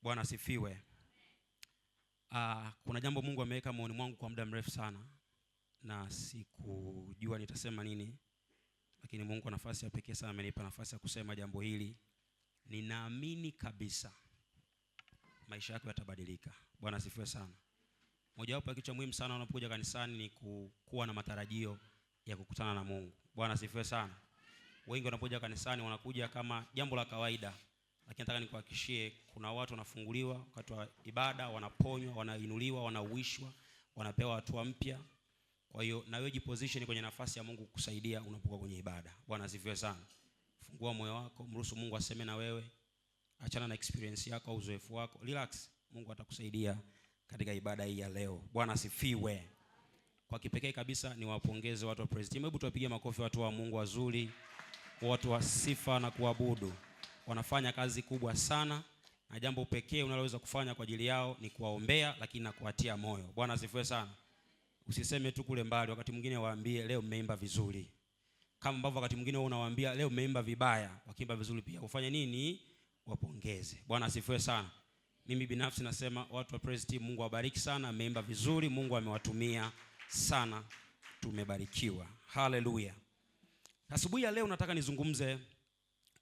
Bwana asifiwe. Kuna jambo Mungu ameweka moyoni mwangu kwa muda mrefu sana na sikujua nitasema nini, lakini Mungu kwa nafasi ya pekee sana amenipa nafasi ya kusema jambo hili. Ninaamini kabisa maisha yako yatabadilika. Bwana asifiwe sana. Mojawapo ya kitu cha muhimu sana unapokuja kanisani ni kuwa na matarajio ya kukutana na Mungu. Bwana asifiwe sana. Wengi wanapokuja kanisani wanakuja kama jambo la kawaida, lakini nataka nikuhakikishie kuna watu wanafunguliwa wakati wa ibada, wanaponywa, wanainuliwa, wanauishwa, wanapewa hatua mpya. Kwa hiyo na wewe jiposition kwenye nafasi ya Mungu kukusaidia unapokuwa kwenye ibada. Bwana asifiwe sana. Fungua moyo wako, mruhusu Mungu aseme na wewe. Achana na experience yako au uzoefu wako. Relax. Mungu atakusaidia katika ibada hii ya leo. Bwana asifiwe. Kwa kipekee kabisa niwapongeze watu wa praise team. Hebu tuwapigie makofi watu wa Mungu wazuri, watu wa sifa na kuabudu. Wanafanya kazi kubwa sana, na jambo pekee unaloweza kufanya kwa ajili yao ni kuwaombea, lakini na kuwatia moyo. Bwana asifiwe sana. Usiseme tu kule mbali, wakati mwingine waambie leo mmeimba vizuri. Kama ambavyo wakati mwingine wewe unawaambia leo mmeimba vibaya, wakiimba vizuri pia ufanye nini? Wapongeze. Bwana asifiwe sana. Mimi binafsi nasema watu wa praise team, Mungu awabariki sana, mmeimba vizuri, Mungu amewatumia sana, tumebarikiwa. Haleluya. Asubuhi ya leo nataka nizungumze,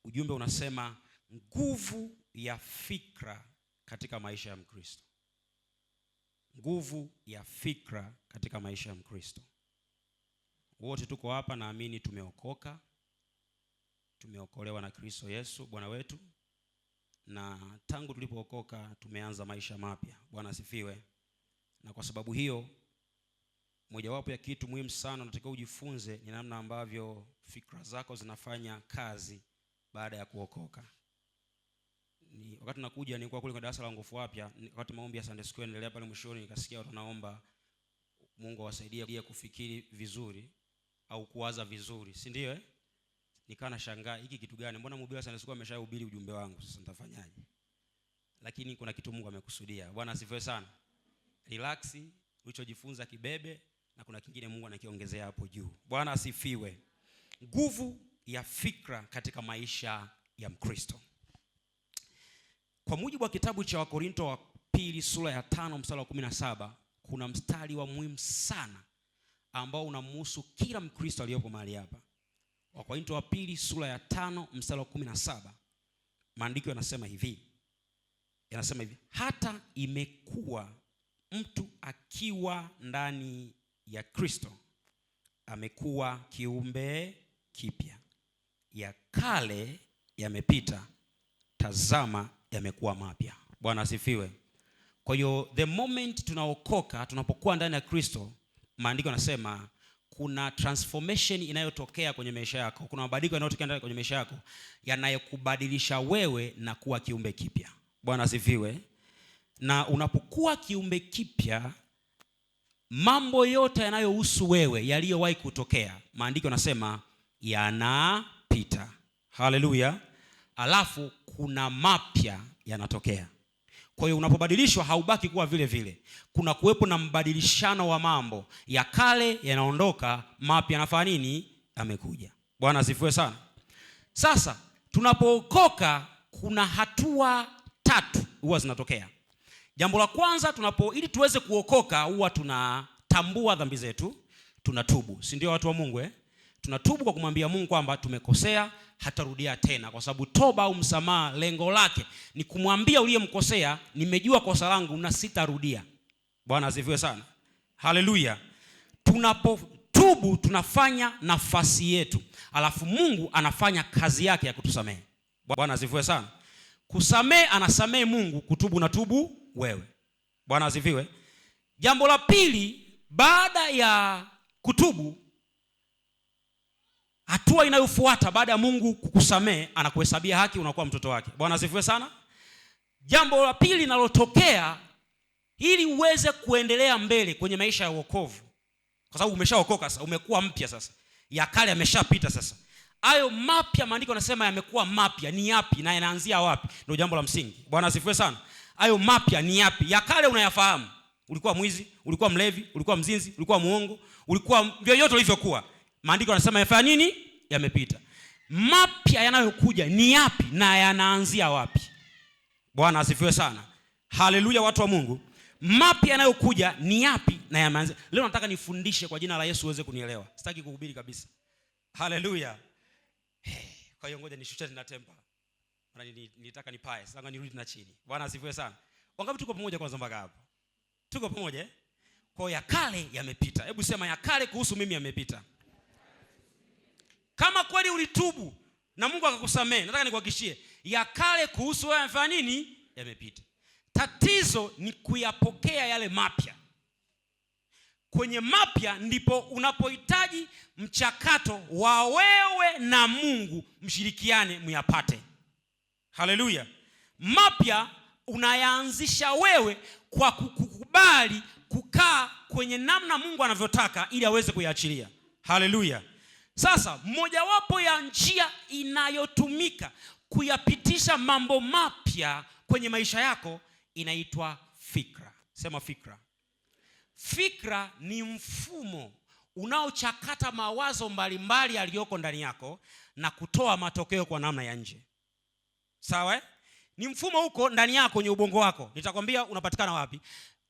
ujumbe unasema nguvu ya fikra katika maisha ya Mkristo. Nguvu ya fikra katika maisha ya Mkristo. Wote tuko hapa naamini tumeokoka. Tumeokolewa na Kristo Yesu Bwana wetu. Na tangu tulipookoka tumeanza maisha mapya. Bwana asifiwe. Na kwa sababu hiyo mojawapo ya kitu muhimu sana unatakiwa ujifunze ni namna ambavyo fikra zako zinafanya kazi baada ya kuokoka. Wakati nakuja nilikuwa kule kwa darasa la nguvu wapya, wakati maombi ya Sunday School endelea pale mwishoni, nikasikia watu wanaomba Mungu awasaidie kufikiri vizuri au kuwaza vizuri, si ndio? Nikaa nashangaa hiki kitu gani? Mbona mhubiri wa Sunday School ameshahubiri ujumbe wangu, sasa nitafanyaje? Lakini kuna kitu Mungu amekusudia. Bwana asifiwe sana. Relax, ulichojifunza kibebe, na kuna kingine Mungu anakiongezea hapo juu. Bwana asifiwe. Nguvu ya fikra katika maisha ya Mkristo. Kwa mujibu wa kitabu cha Wakorinto wa pili sura ya 5 mstari wa 17, kuna mstari wa muhimu sana ambao unamhusu kila Mkristo aliyepo mahali hapa. Wakorinto wa pili sura ya 5 mstari wa 17. Maandiko yanasema hivi. Hata imekuwa mtu akiwa ndani ya Kristo amekuwa kiumbe kipya. Ya kale yamepita, tazama yamekuwa mapya. Bwana asifiwe. Kwa hiyo the moment tunaokoka, tunapokuwa ndani ya Kristo, maandiko yanasema kuna transformation inayotokea kwenye maisha yako. Kuna mabadiliko yanayotokea ndani kwenye maisha yako yanayokubadilisha wewe na kuwa kiumbe kipya. Bwana asifiwe. Na unapokuwa kiumbe kipya, mambo yote yanayohusu wewe yaliyowahi kutokea, maandiko yanasema yanapita. Haleluya. Alafu kuna mapya yanatokea. Kwa hiyo unapobadilishwa haubaki kuwa vile vile. Kuna kuwepo na mbadilishano wa mambo. Ya kale yanaondoka, mapya yanafanya nini? Yamekuja. Bwana asifiwe sana. Sasa tunapookoka kuna hatua 3 huwa zinatokea. Jambo la kwanza, ili tuweze kuokoka huwa tunatambua dhambi zetu, tunatubu. Si ndio watu wa Mungu? Tunatubu kwa kumwambia Mungu kwamba tumekosea, hatarudia tena, kwa sababu toba au msamaha lengo lake ni kumwambia uliyemkosea, nimejua kosa langu na sitarudia. Bwana asifiwe sana. Haleluya. Tunapotubu tunafanya nafasi yetu, alafu Mungu anafanya kazi yake ya kutusamehe. Bwana asifiwe sana. Kusamehe anasamehe Mungu, kutubu na tubu wewe. Bwana asifiwe. Jambo la pili, baada ya kutubu, hatua inayofuata baada ya Mungu kukusamehe, anakuhesabia haki, unakuwa mtoto wake. Bwana asifiwe sana. Jambo la pili linalotokea ili uweze kuendelea mbele kwenye maisha ya wokovu, kwa sababu umeshaokoka sasa, umekuwa mpya sasa. Ya kale yameshapita sasa. Hayo mapya maandiko yanasema yamekuwa mapya. Ni yapi na yanaanzia wapi? Ndio jambo la msingi. Bwana asifiwe sana. Hayo mapya ni yapi? Ya kale unayafahamu. Ulikuwa mwizi, ulikuwa mlevi, ulikuwa mzinzi, ulikuwa muongo, ulikuwa vyoyote ulivyokuwa. Maandiko yanasema yafanya nini? Yamepita. Mapya yanayokuja ni yapi na yanaanzia wapi? Bwana asifiwe sana. Haleluya, watu wa Mungu. Mapya yanayokuja ni yapi na yameanza? Leo nataka nifundishe kwa jina la Yesu uweze kunielewa. Sitaki kuhubiri kabisa. Haleluya. Kwa hiyo ngoja nishushe tena tempa. Maana nilitaka nipae, sasa nirudi tena chini. Bwana asifiwe sana. Wangapi tuko pamoja kwanza mpaka hapo? Tuko pamoja eh? Kwa ya kale yamepita. Hebu sema ya kale kuhusu mimi yamepita. Kama kweli ulitubu na Mungu akakusamehe, nataka nikuhakikishie ya kale kuhusu wewe yamefanya nini? Yamepita. Tatizo ni kuyapokea yale mapya. Kwenye mapya ndipo unapohitaji mchakato wa wewe na Mungu mshirikiane muyapate. Haleluya. Mapya unayaanzisha wewe kwa kukubali kukaa kwenye namna Mungu anavyotaka ili aweze kuyaachilia. Haleluya. Sasa mojawapo ya njia inayotumika kuyapitisha mambo mapya kwenye maisha yako inaitwa fikra. Sema fikra. Fikra ni mfumo unaochakata mawazo mbalimbali yaliyoko ndani yako na kutoa matokeo kwa namna ya nje. Sawa? Ni mfumo huko ndani yako kwenye ubongo wako. Nitakwambia unapatikana wapi.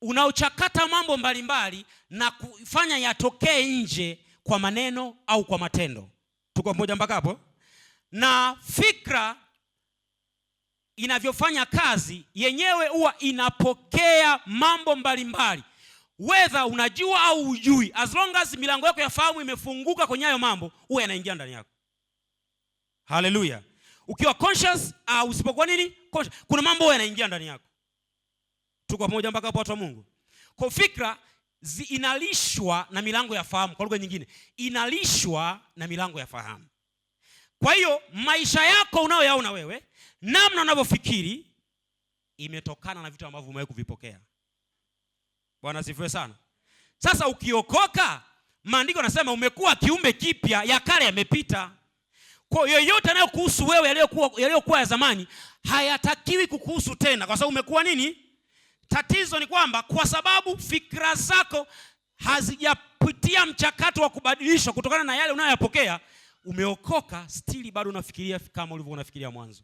Unaochakata mambo mbalimbali na kufanya yatokee nje kwa maneno au kwa matendo. Tuko pamoja mpaka hapo? Na fikra inavyofanya kazi yenyewe huwa inapokea mambo mbalimbali. Whether unajua au hujui, as long as milango yako ya fahamu imefunguka kwenye hayo mambo, huwa yanaingia ndani yako. Haleluya. Ukiwa conscious au usipokuwa nini? Conscious, kuna mambo huwa yanaingia ndani yako. Tuko pamoja mpaka hapo, watu wa Mungu? Kwa fikra inalishwa na milango ya fahamu. Kwa lugha nyingine, inalishwa na milango ya fahamu. Kwa hiyo maisha yako unayoyaona wewe, namna unavyofikiri, imetokana na vitu ambavyo umewahi kuvipokea. Bwana asifiwe sana. Sasa ukiokoka, maandiko yanasema umekuwa kiumbe kipya, ya kale yamepita. Kwa hiyo yote yanayokuhusu wewe yaliyokuwa ya zamani hayatakiwi kukuhusu tena, kwa sababu umekuwa nini? Tatizo ni kwamba kwa sababu fikra zako hazijapitia mchakato wa kubadilishwa kutokana na yale unayoyapokea, umeokoka stili bado unafikiria kama ulivyokuwa unafikiria mwanzo.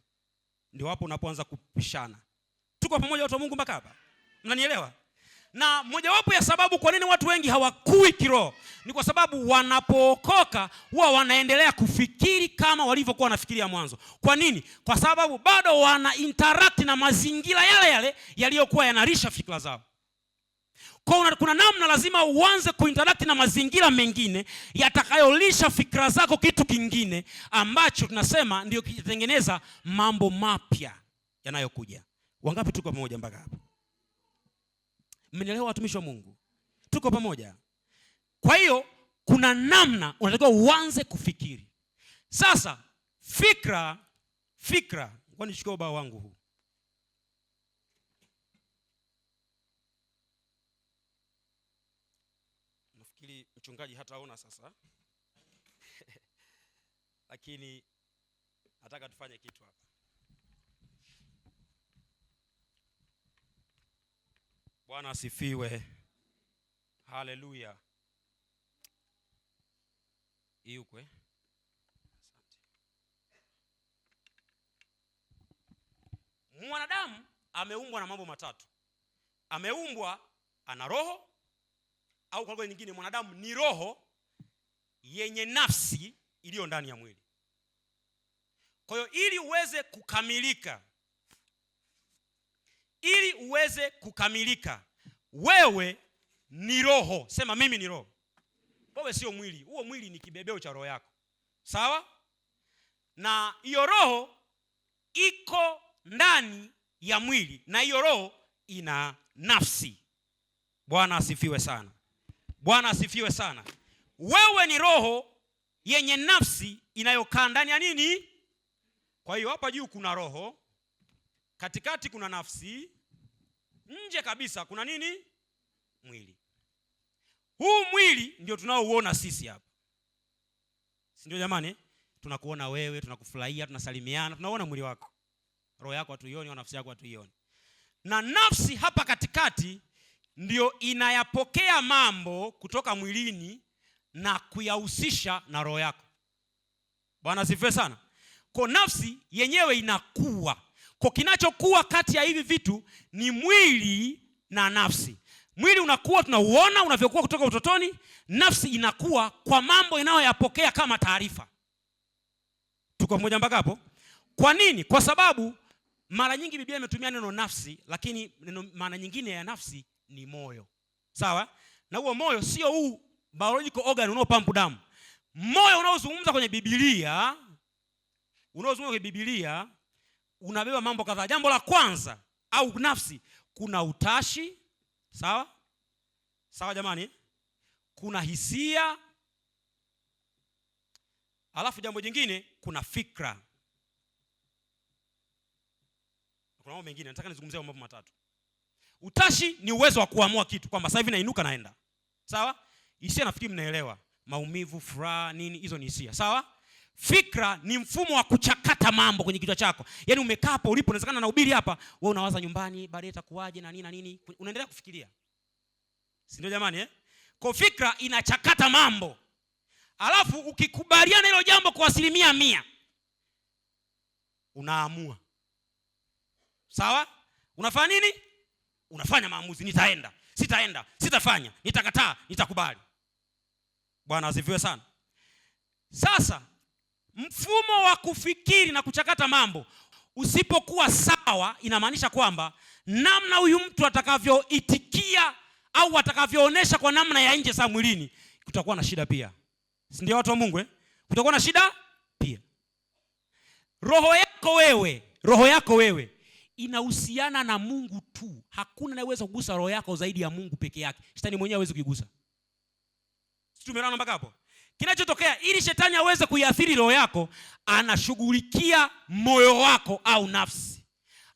Ndio hapo unapoanza kupishana. Tuko pamoja, watu wa Mungu mpaka hapa? Mnanielewa? Na mojawapo ya sababu kwa nini watu wengi hawakui kiroho ni kwa sababu wanapookoka huwa wanaendelea kufikiri kama walivyokuwa wanafikiria mwanzo. Kwa nini? Kwa sababu bado wana interact na mazingira yale yale yaliyokuwa yanarisha fikra zao. Kwa kuna namna lazima uanze kuinteract na mazingira mengine yatakayolisha fikra zako kitu kingine ambacho tunasema ndio kitengeneza mambo mapya yanayokuja. Wangapi tuko pamoja mpaka hapo? Mmenielewa watumishi wa Mungu? Tuko pamoja? Kwa hiyo kuna namna unatakiwa uanze kufikiri. Sasa fikra, ngoja nichukue ubao wangu huu. Nafikiri mchungaji hataona sasa. Lakini nataka tufanye kitu hapa. Bwana asifiwe. Haleluya. Iukwe. Asante. Mwanadamu ameumbwa na mambo matatu. Ameumbwa ana roho, au kwa lugha nyingine mwanadamu ni roho yenye nafsi iliyo ndani ya mwili. Kwa hiyo ili uweze kukamilika, wewe ni roho. Sema mimi ni roho. Wewe sio mwili. Huo mwili ni kibebeo cha roho yako. Sawa? Na hiyo roho iko ndani ya mwili, na hiyo roho ina nafsi. Bwana asifiwe sana. Bwana asifiwe sana. Wewe ni roho yenye nafsi inayokaa ndani ya nini? Kwa hiyo hapa juu kuna roho, katikati kuna nafsi, nje kabisa kuna nini? Mwili. Huu mwili ndio tunaouona sisi hapa. Si ndio jamani? Tunakuona wewe, tunakufurahia, tunasalimiana, tunaona mwili wako. Roho yako hatuioni, nafsi yako hatuioni. Na nafsi hapa katikati ndio inayapokea mambo kutoka mwilini na kuyahusisha na roho yako. Bwana asifiwe sana. Kwa nafsi yenyewe inakuwa. Kwa kinachokuwa kati ya hivi vitu ni mwili na nafsi. Mwili unakuwa tunauona unavyokuwa kutoka utotoni, nafsi inakuwa kwa mambo inayoyapokea kama taarifa. Tuko pamoja mpaka hapo? Kwa nini? Kwa sababu mara nyingi Biblia imetumia neno nafsi, lakini maana nyingine ya nafsi ni moyo. Sawa? Na huo moyo sio huu biological organ unaopampu damu. Moyo unaozungumza kwenye Biblia, unabeba mambo kadhaa. Jambo la kwanza au nafsi, kuna utashi. Sawa? Sawa jamani? Kuna hisia. Alafu jambo jingine kuna fikra. Kuna mambo mengine, nataka nizungumzie mambo matatu. Utashi ni uwezo wa kuamua kitu kwamba sasa hivi nainuka naenda. Sawa? Hisia nafikiri mnaelewa. Maumivu, furaha, nini, hizo ni hisia. Sawa? Fikra ni mfumo wa kuchakata mambo kwenye kichwa chako. Yaani umekaa hapo ulipo, unawezekana nahubiri hapa, wewe unawaza nyumbani, baadaye itakuwaje na nini na nini. Unaendelea kufikiria. Si ndio jamani Kwa fikra inachakata mambo. Alafu ukikubaliana hilo jambo kwa 100%, unaamua. Sawa? Unafanya nini? Unafanya maamuzi, nitaenda, sitaenda, sitafanya, nitakataa, nitakubali. Bwana asifiwe sana. Sasa mfumo wa kufikiri na kuchakata mambo usipokuwa sawa, inamaanisha kwamba namna huyu mtu atakavyoitikia au atakavyoonyesha kwa namna ya nje saa mwilini, kutakuwa na shida pia. Si ndio watu wa Mungu Kutakuwa na shida pia. Roho yako wewe inahusiana na Mungu tu. Hakuna anayeweza kugusa roho yako zaidi ya Mungu peke yake. Shetani mwenyewe hawezi kuigusa. Tumeelewana mpaka hapo? Kinachotokea ili shetani aweze kuiathiri roho yako, anashughulikia moyo wako au nafsi.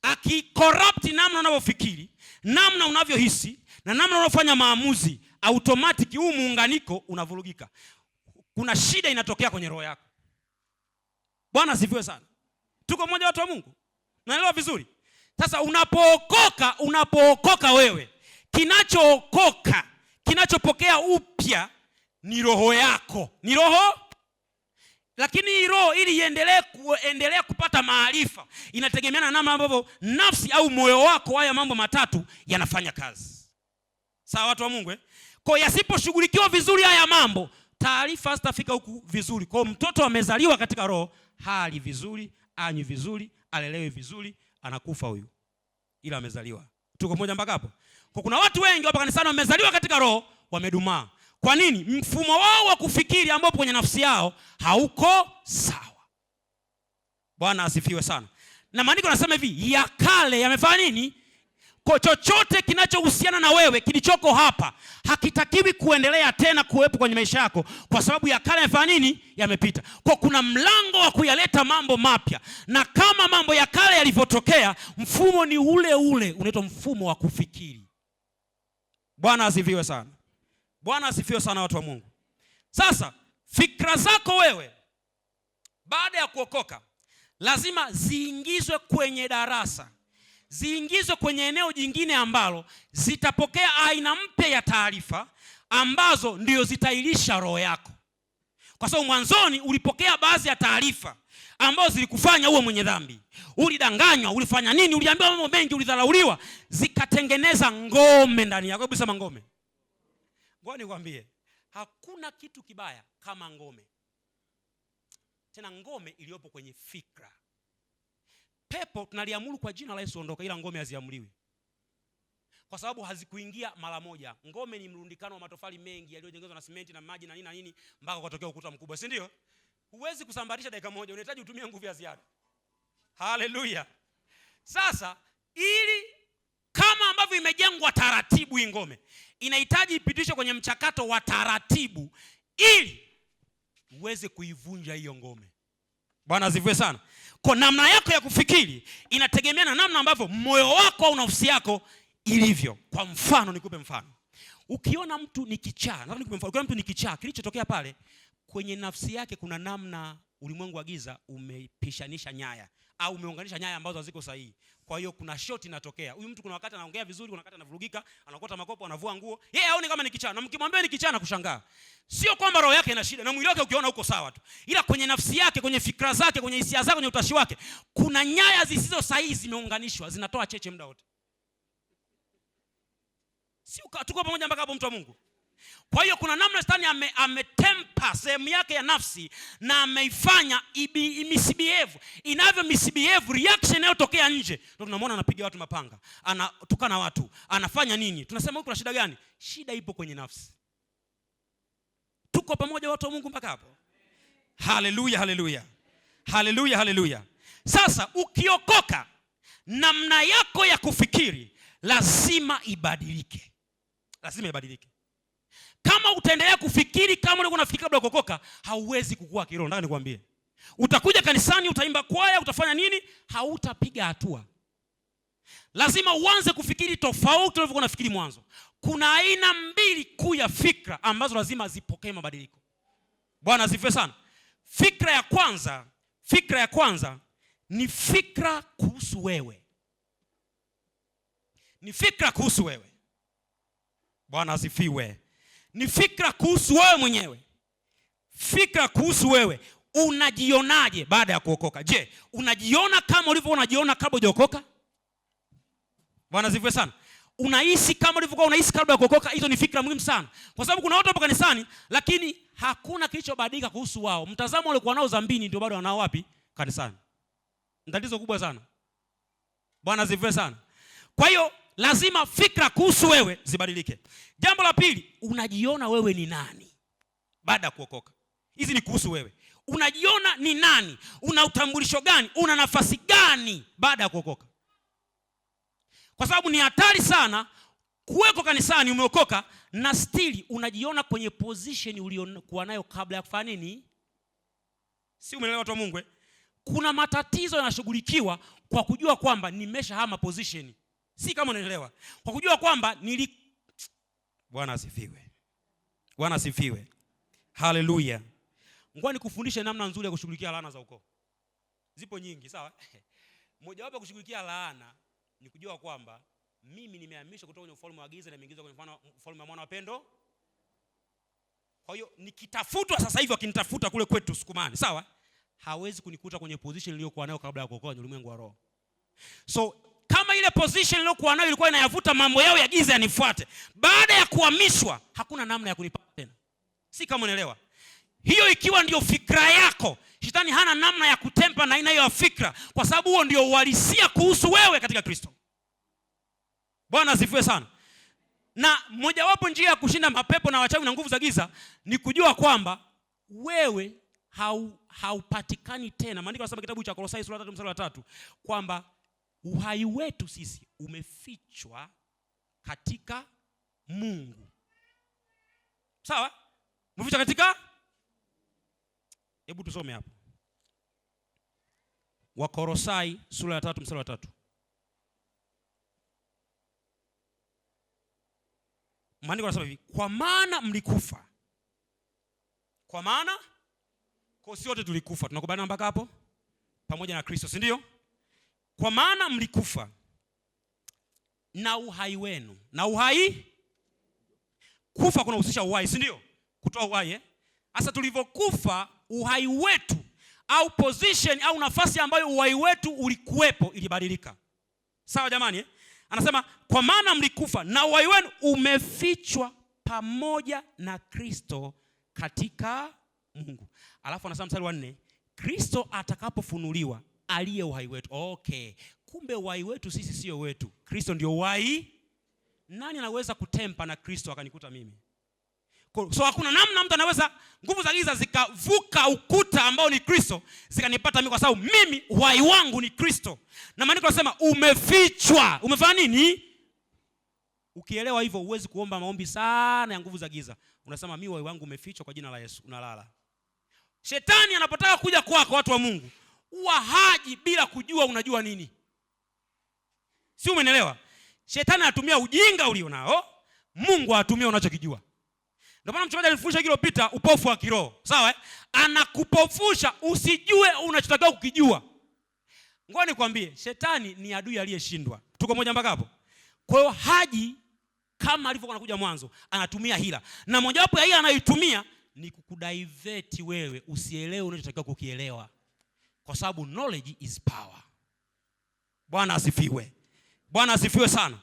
Akicorrupt namna unavyofikiri, namna unavyohisi na namna unavyofanya maamuzi, automatic huu muunganiko unavurugika. Kuna shida inatokea kwenye roho yako. Bwana asifiwe sana. Tuko mmoja watu wa Mungu? Naelewa vizuri? Sasa unapookoka wewe, kinachopokea upya ni roho yako. Ni roho. Lakini hii roho ili iendelee kupata maarifa, inategemeana na namna ambavyo nafsi au moyo wako, haya mambo matatu yanafanya kazi. Sawa watu wa Mungu Kwa yasiposhughulikiwa vizuri haya mambo, taarifa zitafika huku vizuri. Kwa mtoto amezaliwa katika roho, hali vizuri, anywi vizuri, alelewe vizuri, anakufa huyu, ila amezaliwa. Tuko moja mpaka hapo? Kwa kuna watu wengi hapa kanisani wamezaliwa katika roho, wamedumaa. Kwa nini? Mfumo wao wa kufikiri ambao kwenye nafsi yao hauko sawa. Bwana asifiwe sana. Na maandiko yanasema hivi, ya kale yamefanya nini? Kwa chochote kinachohusiana na wewe kilichoko hapa hakitakiwi kuendelea tena kuwepo kwenye maisha yako, kwa sababu ya kale yamefanya nini? Yamepita. Kwa kuna mlango wa kuyaleta mambo mapya, na kama mambo ya kale yalivyotokea, mfumo ni ule unaitwa mfumo wa kufikiri. Bwana asifiwe sana. Bwana asifiwe sana watu wa Mungu. Sasa fikra zako wewe baada ya kuokoka lazima ziingizwe kwenye darasa, ziingizwe kwenye eneo jingine ambalo zitapokea aina mpya ya taarifa ambazo ndio zitailisha roho yako. Kwa sababu mwanzoni ulipokea baadhi ya taarifa ambazo zilikufanya uwe mwenye dhambi. Ulidanganywa, ulifanya nini, uliambiwa mambo mengi, ulidharauliwa, zikatengeneza ngome ndani yako. Hebu sema ngome. Ngoja nikwambie, hakuna kitu kibaya kama ngome. Tena ngome iliyopo kwenye fikra. Pepo tunaliamuru kwa jina la Yesu ondoka, ila ngome haziamriwi. Kwa sababu hazikuingia mara moja. Ngome ni mrundikano wa matofali mengi yaliyojengezwa na simenti na maji na nini na nini mpaka kutokea ukuta mkubwa, si ndio? Huwezi kusambarisha dakika moja, unahitaji utumie nguvu ya ziada. Haleluya. Sasa ili kama ambavyo imejengwa taratibu, hii ngome inahitaji ipitishwe kwenye mchakato wa taratibu ili uweze kuivunja hiyo ngome. Bwana asifiwe sana. Kwa namna yako ya kufikiri inategemea na namna ambavyo moyo wako au nafsi yako ilivyo. Kwa mfano, nikupe mfano. Ukiona mtu ni kichaa, nataka nikupe mfano. Ukiona mtu ni kichaa, kilichotokea pale kwenye nafsi yake kuna namna ulimwengu wa giza umepishanisha nyaya au umeunganisha nyaya ambazo haziko sahihi. Kwa hiyo kuna shoti inatokea. Huyu mtu kuna wakati anaongea vizuri, kuna wakati anavurugika, anakota makopo, anavua nguo. Yeye haoni kama ni kichana. Na mkimwambia ni kichana kushangaa. Sio kwamba roho yake ina shida na mwili wake ukiona uko sawa tu. Ila kwenye nafsi yake, kwenye fikra zake, kwenye hisia zake, kwenye utashi wake, kuna nyaya zisizo sahihi zimeunganishwa, zinatoa cheche muda wote. Sio tuko pamoja mpaka hapo mtu wa Mungu. Kwa hiyo kuna namna Shetani ametempa sehemu yake ya nafsi na ameifanya misbehave. Inavyo misbehave, reaction inayotokea nje. Ndio tunamwona anapiga watu mapanga, anatukana watu, anafanya nini? Tunasema huko kuna shida gani? Shida ipo kwenye nafsi. Tuko pamoja watu wa Mungu mpaka hapo? Haleluya, haleluya. Haleluya, haleluya. Sasa ukiokoka, namna yako ya kufikiri lazima ibadilike. Lazima ibadilike. Kama utaendelea kufikiri kama ulikuwa unafikiri kabla kuokoka, hauwezi kukua kiroho. Nataka nikwambie. Utakuja kanisani, utaimba kwaya, utafanya nini? Hautapiga hatua. Lazima uanze kufikiri tofauti ulivyokuwa unafikiri mwanzo. Kuna aina mbili kuu ya fikra ambazo lazima zipokee mabadiliko. Bwana asifiwe sana. Fikra ya kwanza ni fikra kuhusu wewe. Ni fikra kuhusu wewe. Bwana asifiwe. Ni fikra kuhusu wewe mwenyewe. Fikra kuhusu wewe. Unajionaje baada ya kuokoka? Je, unajiona kama ulivyokuwa unajiona kabla hujaokoka? Bwana asifiwe sana. Unaishi kama ulivyokuwa unaishi kabla ya kuokoka? Hizo ni fikra muhimu sana. Kwa sababu kuna watu hapo kanisani lakini hakuna kilichobadilika kuhusu wao. Mtazamo walikuwa nao dhambini ndio bado wanao wapi? Kanisani. Tatizo kubwa sana. Bwana asifiwe sana. Kwa hiyo lazima fikra kuhusu wewe zibadilike. Jambo la pili, unajiona wewe ni nani baada ya kuokoka? Hizi ni kuhusu wewe. Unajiona ni nani? Una utambulisho gani? Una nafasi gani baada ya kuokoka? Kwa sababu ni hatari sana kuweko kanisani umeokoka na still unajiona kwenye position uliokuwa nayo kabla ya kufanya nini? Si umeelewa watu wa Mungu? Kuna matatizo yanashughulikiwa kwa kujua kwamba nimeshahama position. Si kama unaelewa. Kwa kujua kwamba Bwana asifiwe. Bwana asifiwe. Haleluya. Ngoja nikufundishe namna nzuri ya kushughulikia laana za ukoo. Zipo nyingi, sawa? Moja wapo kushughulikia laana ni kujua kwamba mimi nimehamishwa kutoka kwenye ufalme wa giza na nimeingizwa kwenye ufalme wa mwana wa pendo. Kwa hiyo nikitafutwa sasa hivi wakinitafuta kule kwetu Sukumani, sawa? Hawezi kunikuta kwenye position niliyokuwa nayo kabla ya kuokoka kwenye ulimwengu wa roho. So kama ile position niliyokuwa nayo ilikuwa inayavuta mambo yao ya giza yanifuate, baada ya kuhamishwa hakuna namna ya kunipata tena. Si kama unaelewa. Hiyo ikiwa ndio fikra yako, Shetani hana namna ya kutempa na aina hiyo ya fikra, kwa sababu huo ndio uhalisia kuhusu wewe katika Kristo. Bwana asifiwe sana. Na mojawapo njia ya kushinda mapepo na wachawi na nguvu za giza ni kujua kwamba wewe haupatikani tena. Maandiko yanasema kitabu cha Kolosai sura 3 mstari wa 3 kwamba uhai wetu sisi umefichwa katika Mungu. Sawa? Umefichwa katika? Hebu tusome hapo. Wakolosai sura ya 3 mstari wa 3. Maandiko yanasema hivi, kwa maana mlikufa. Kwa maana kwa sote tulikufa. Tunakubaliana mpaka hapo? Pamoja na Kristo, si ndio? Kwa maana mlikufa na uhai wenu. Na uhai, kufa kunahusisha uhai, si ndio? Kutoa uhai. Sasa tulivyokufa, uhai wetu au position au nafasi ambayo uhai wetu ulikuwepo ilibadilika. Sawa jamani? Anasema kwa maana mlikufa na uhai wenu umefichwa pamoja na Kristo katika Mungu. Alafu anasema mstari wa 4, Kristo atakapofunuliwa aliye uhai wetu. Okay. Kumbe uhai wetu sisi sio wetu. Kristo ndio uhai. Nani anaweza kutempa na Kristo akanikuta mimi? So hakuna namna mtu anaweza nguvu za giza zikavuka ukuta ambao ni Kristo zikanipata mimi, kwa sababu mimi uhai wangu ni Kristo. Na maandiko yanasema umefichwa. Umefanya nini? Ukielewa hivyo huwezi kuomba maombi sana ya nguvu za giza. Unasema mimi uhai wangu umefichwa kwa jina la Yesu, unalala. Shetani anapotaka kuja kwako watu wa Mungu, huwa haji bila kujua unajua nini. Si umeelewa? Shetani anatumia ujinga ulionao, Mungu anatumia unachokijua. Ndio maana mchungaji alifundisha kilopita upofu wa kiroho. Sawa? Anakupofusha usijue unachotakiwa kukijua. Ngoja nikwambie, shetani ni adui aliyeshindwa. Tuko moja mpaka hapo? Kwa hiyo haji kama alivyokuwa anakuja mwanzo, anatumia hila. Na mojawapo ya hila anayoitumia ni kukudivert wewe usielewe unachotakiwa kukielewa. Kwa sababu knowledge is power. Bwana asifiwe. Bwana asifiwe sana.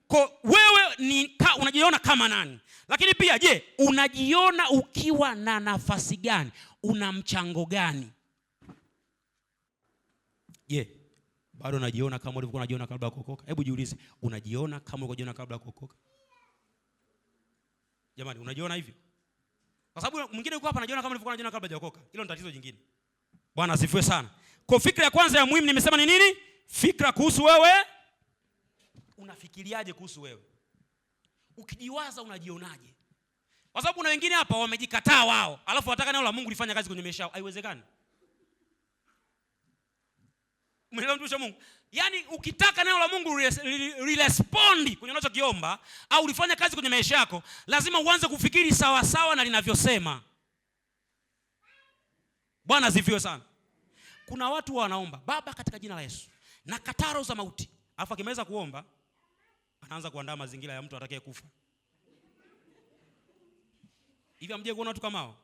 Kwa wewe unajiona kama nani? Lakini pia je, unajiona ukiwa na nafasi gani? Una mchango gani? Je, bado unajiona kama ulivyokuwa unajiona kabla ya kuokoka? Hebu jiulize, unajiona kama ulivyokuwa unajiona kabla ya kuokoka? Jamani, unajiona hivyo? Kwa sababu mwingine yuko hapa anajiona kama ulivyokuwa unajiona kabla ya kuokoka. Hilo ni tatizo jingine. Bwana asifiwe sana. Kwa fikra ya kwanza ya muhimu nimesema ni nini? Fikra kuhusu wewe. Unafikiriaje kuhusu wewe? Ukijiwaza unajionaje? Kwa sababu kuna wengine hapa wamejikataa wao, alafu wataka neno la Mungu lifanye kazi kwenye maisha yao. Haiwezekani. Umeelewa mtumishi wa Mungu? Yaani ukitaka neno la Mungu respond kwenye unachokiomba au lifanye kazi kwenye maisha yako, lazima uanze kufikiri sawa sawa na linavyosema. Bwana asifiwe sana. Kuna watu wanaomba, Baba katika jina la Yesu, na kataro za mauti. Alafu akimaliza kuomba, anaanza kuandaa mazingira ya mtu atakaye kufa. Hivi amje kuona watu kama hao?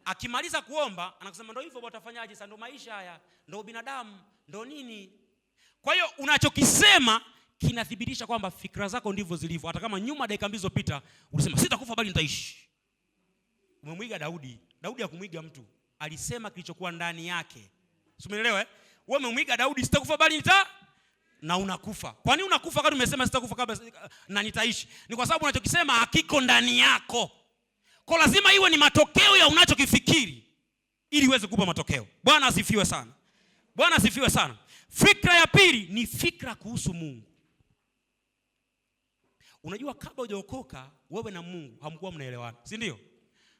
Akimaliza kuomba, anakusema ndio hivyo bwana, utafanyaje sasa? Ndio maisha haya, ndio binadamu, ndio nini? Kwa hiyo unachokisema kinathibitisha kwamba fikra zako ndivyo zilivyo. Hata kama nyuma dakika mbili zilizopita ulisema sitakufa bali nitaishi. Umemwiga Daudi. Daudi hakumwiga mtu. Alisema kilichokuwa ndani yake. Umeelewa eh? Wewe umemwiga Daudi, sitakufa bali na unakufa. Kwa nini unakufa kama umesema sitakufa kabla na nitaishi? Ni kwa sababu unachokisema hakiko ndani yako. Kwa lazima iwe ni matokeo ya unachokifikiri ili uweze kukupa matokeo. Bwana asifiwe sana. Bwana asifiwe sana. Fikra ya pili ni fikra kuhusu Mungu. Unajua kabla hujaokoka wewe na Mungu hamkuwa mnaelewana, si ndio?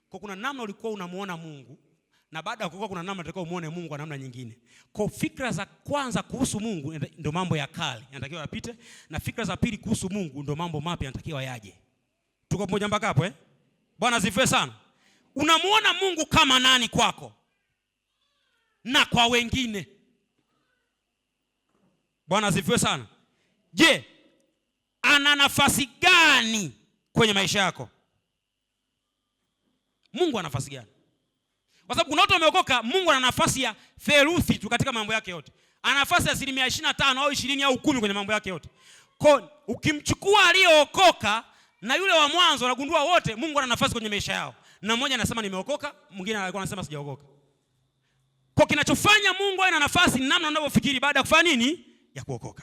Kwa kuna namna ulikuwa unamuona Mungu na baada ya kuokoka kuna namna utakao muone Mungu kwa namna nyingine. Kwa fikra za kwanza kuhusu Mungu ndio mambo ya kale yanatakiwa yapite, na fikra za pili kuhusu Mungu ndio mambo mapya yanatakiwa yaje. Tuko pamoja mpaka hapo eh? Bwana asifiwe sana. Unamuona Mungu kama nani kwako na kwa wengine? Bwana asifiwe sana. Je, ana nafasi gani kwenye maisha yako? Mungu ana nafasi gani? Kwa sababu kuna watu wameokoka, Mungu ana nafasi ya theluthi tu katika mambo yake yote. Ana nafasi ya 25% au 20 au 10 kwenye mambo yake yote. Kwa ukimchukua aliyeokoka na yule wa mwanzo unagundua wote Mungu ana nafasi kwenye maisha yao. Na mmoja anasema nimeokoka, mwingine alikuwa anasema sijaokoka. Kwa kinachofanya Mungu awe na nafasi ni namna unavyofikiri baada ya kufanya nini? Ya kuokoka.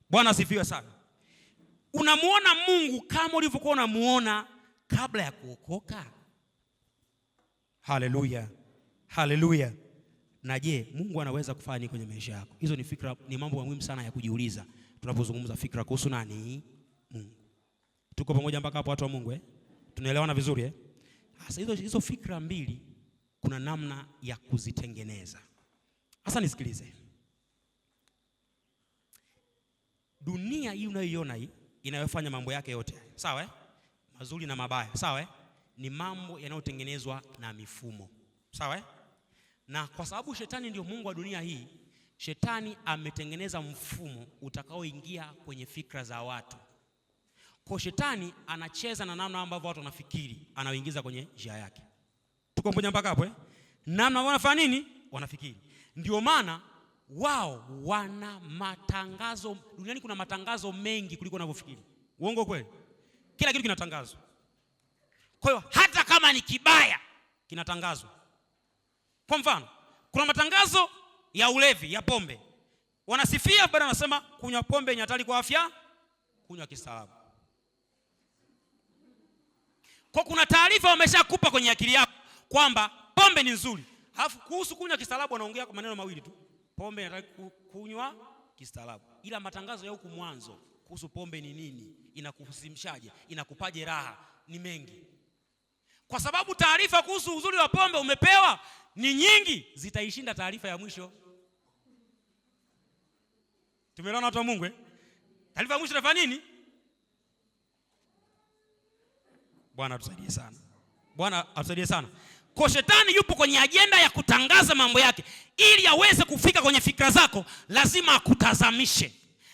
Bwana asifiwe sana. Unamuona Mungu kama ulivyokuwa unamuona kabla ya kuokoka? Haleluya. Haleluya. Na je, Mungu anaweza kufanya nini kwenye maisha yako? Hizo ni fikra, ni mambo muhimu sana ya kujiuliza tunapozungumza fikra kuhusu nani? Mungu. Tuko pamoja mpaka hapo watu wa Mungu eh? Tunaelewana vizuri eh? Sasa hizo fikra mbili kuna namna ya kuzitengeneza. Sasa nisikilize. Dunia hii unayoiona hii inayofanya mambo yake yote, sawa eh? Mazuri na mabaya, sawa eh? Ni mambo yanayotengenezwa na mifumo. Sawa eh? Na kwa sababu shetani ndio mungu wa dunia hii, shetani ametengeneza mfumo utakaoingia kwenye fikra za watu. Kwa shetani anacheza na namna ambavyo watu wanafikiri, anaoingiza kwenye njia yake. Tuko pamoja mpaka hapo eh? Namna wanafanya nini? Wanafikiri. Ndio maana wao wana matangazo. Duniani kuna matangazo mengi kuliko unavyofikiri. Uongo kweli? Kila kitu kinatangazwa. Kwa hiyo hata kama ni kibaya kinatangazwa. Kwa mfano, kuna matangazo ya ulevi, ya pombe. Wanasifia bado wanasema kunywa pombe ni hatari kwa afya, kunywa kistaarabu. Kwa kuna taarifa wameshakupa kwenye akili yako kwamba pombe ni nzuri. Alafu kuhusu kunywa kistaarabu wanaongea kwa maneno mawili tu. Pombe ni hatari kunywa kistaarabu. Ila matangazo ya huku mwanzo kuhusu pombe ni nini, inakuhusimshaje, inakupaje raha, ni mengi. Kwa sababu taarifa kuhusu uzuri wa pombe umepewa ni nyingi, zitaishinda taarifa ya mwisho. Tumeelewana watu wa Mungu eh? Taarifa ya mwisho itafanya nini? Bwana atusaidie sana. Bwana atusaidie sana. Kwa shetani yupo kwenye ajenda ya kutangaza mambo yake, ili aweze kufika kwenye fikra zako lazima akutazamishe.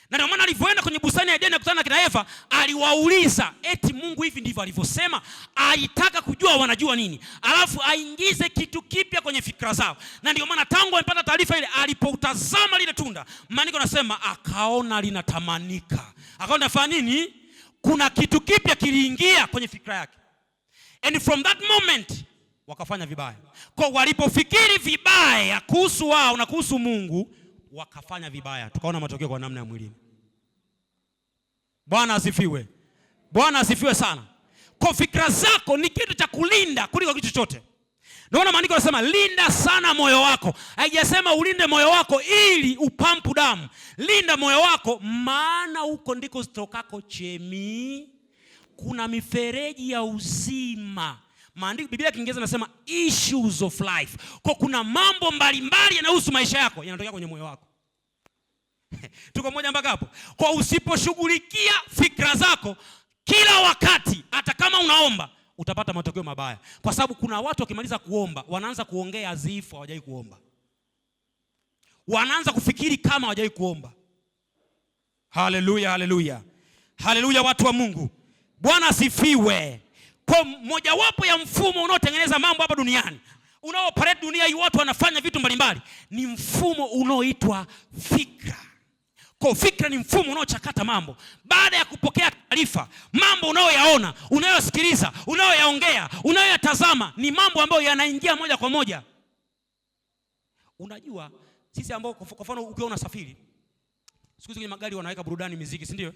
Na ndio maana alivyoenda kwenye bustani ya Edeni kukutana na kina Eva, aliwauliza eti Mungu hivi ndivyo alivyosema. Alitaka kujua wanajua nini, alafu aingize kitu kipya kwenye fikra zao. Na ndio maana tangu amepata taarifa ile, alipoutazama lile tunda, maandiko nasema akaona linatamanika. Akaona fanya nini? Kuna kitu kipya kiliingia kwenye fikra yake. And from that moment wakafanya vibaya. Kwa walipofikiri vibaya kuhusu wao na kuhusu Mungu, wakafanya vibaya. Tukaona matokeo kwa namna ya mwilini. Bwana asifiwe. Bwana asifiwe sana. Kwa fikra zako ni kitu cha kulinda kuliko kitu chochote. Naona maandiko yanasema linda sana moyo wako. Haijasema ulinde moyo wako ili upampu damu. Linda moyo wako maana huko ndiko zitokako chemi. Kuna mifereji ya uzima. Maandiko Biblia Kiingereza inasema issues of life. Kwa kuna mambo mbalimbali yanayohusu maisha yako yanatokea kwenye moyo wako. Tuko moja mpaka hapo. Kwa usiposhughulikia fikra zako kila wakati, hata kama unaomba, utapata matokeo mabaya. Kwa sababu kuna watu wakimaliza kuomba wanaanza kuongea azifu hawajai kuomba. Wanaanza kufikiri kama hawajai kuomba. Haleluya, haleluya. Haleluya watu wa Mungu. Bwana asifiwe. Kwa mojawapo ya mfumo unaotengeneza mambo hapa duniani, unaoparate dunia hii, watu wanafanya vitu mbalimbali, ni mfumo unaoitwa fikra. Kwa fikra ni mfumo unaochakata mambo. Baada ya kupokea taarifa, mambo unayoyaona, unayosikiliza, unayoyaongea, unayoyatazama ni mambo ambayo yanaingia moja kwa moja. Unajua sisi ambao kwa mfano ukiwa unasafiri, siku hizi kwenye magari wanaweka burudani, muziki, si ndio?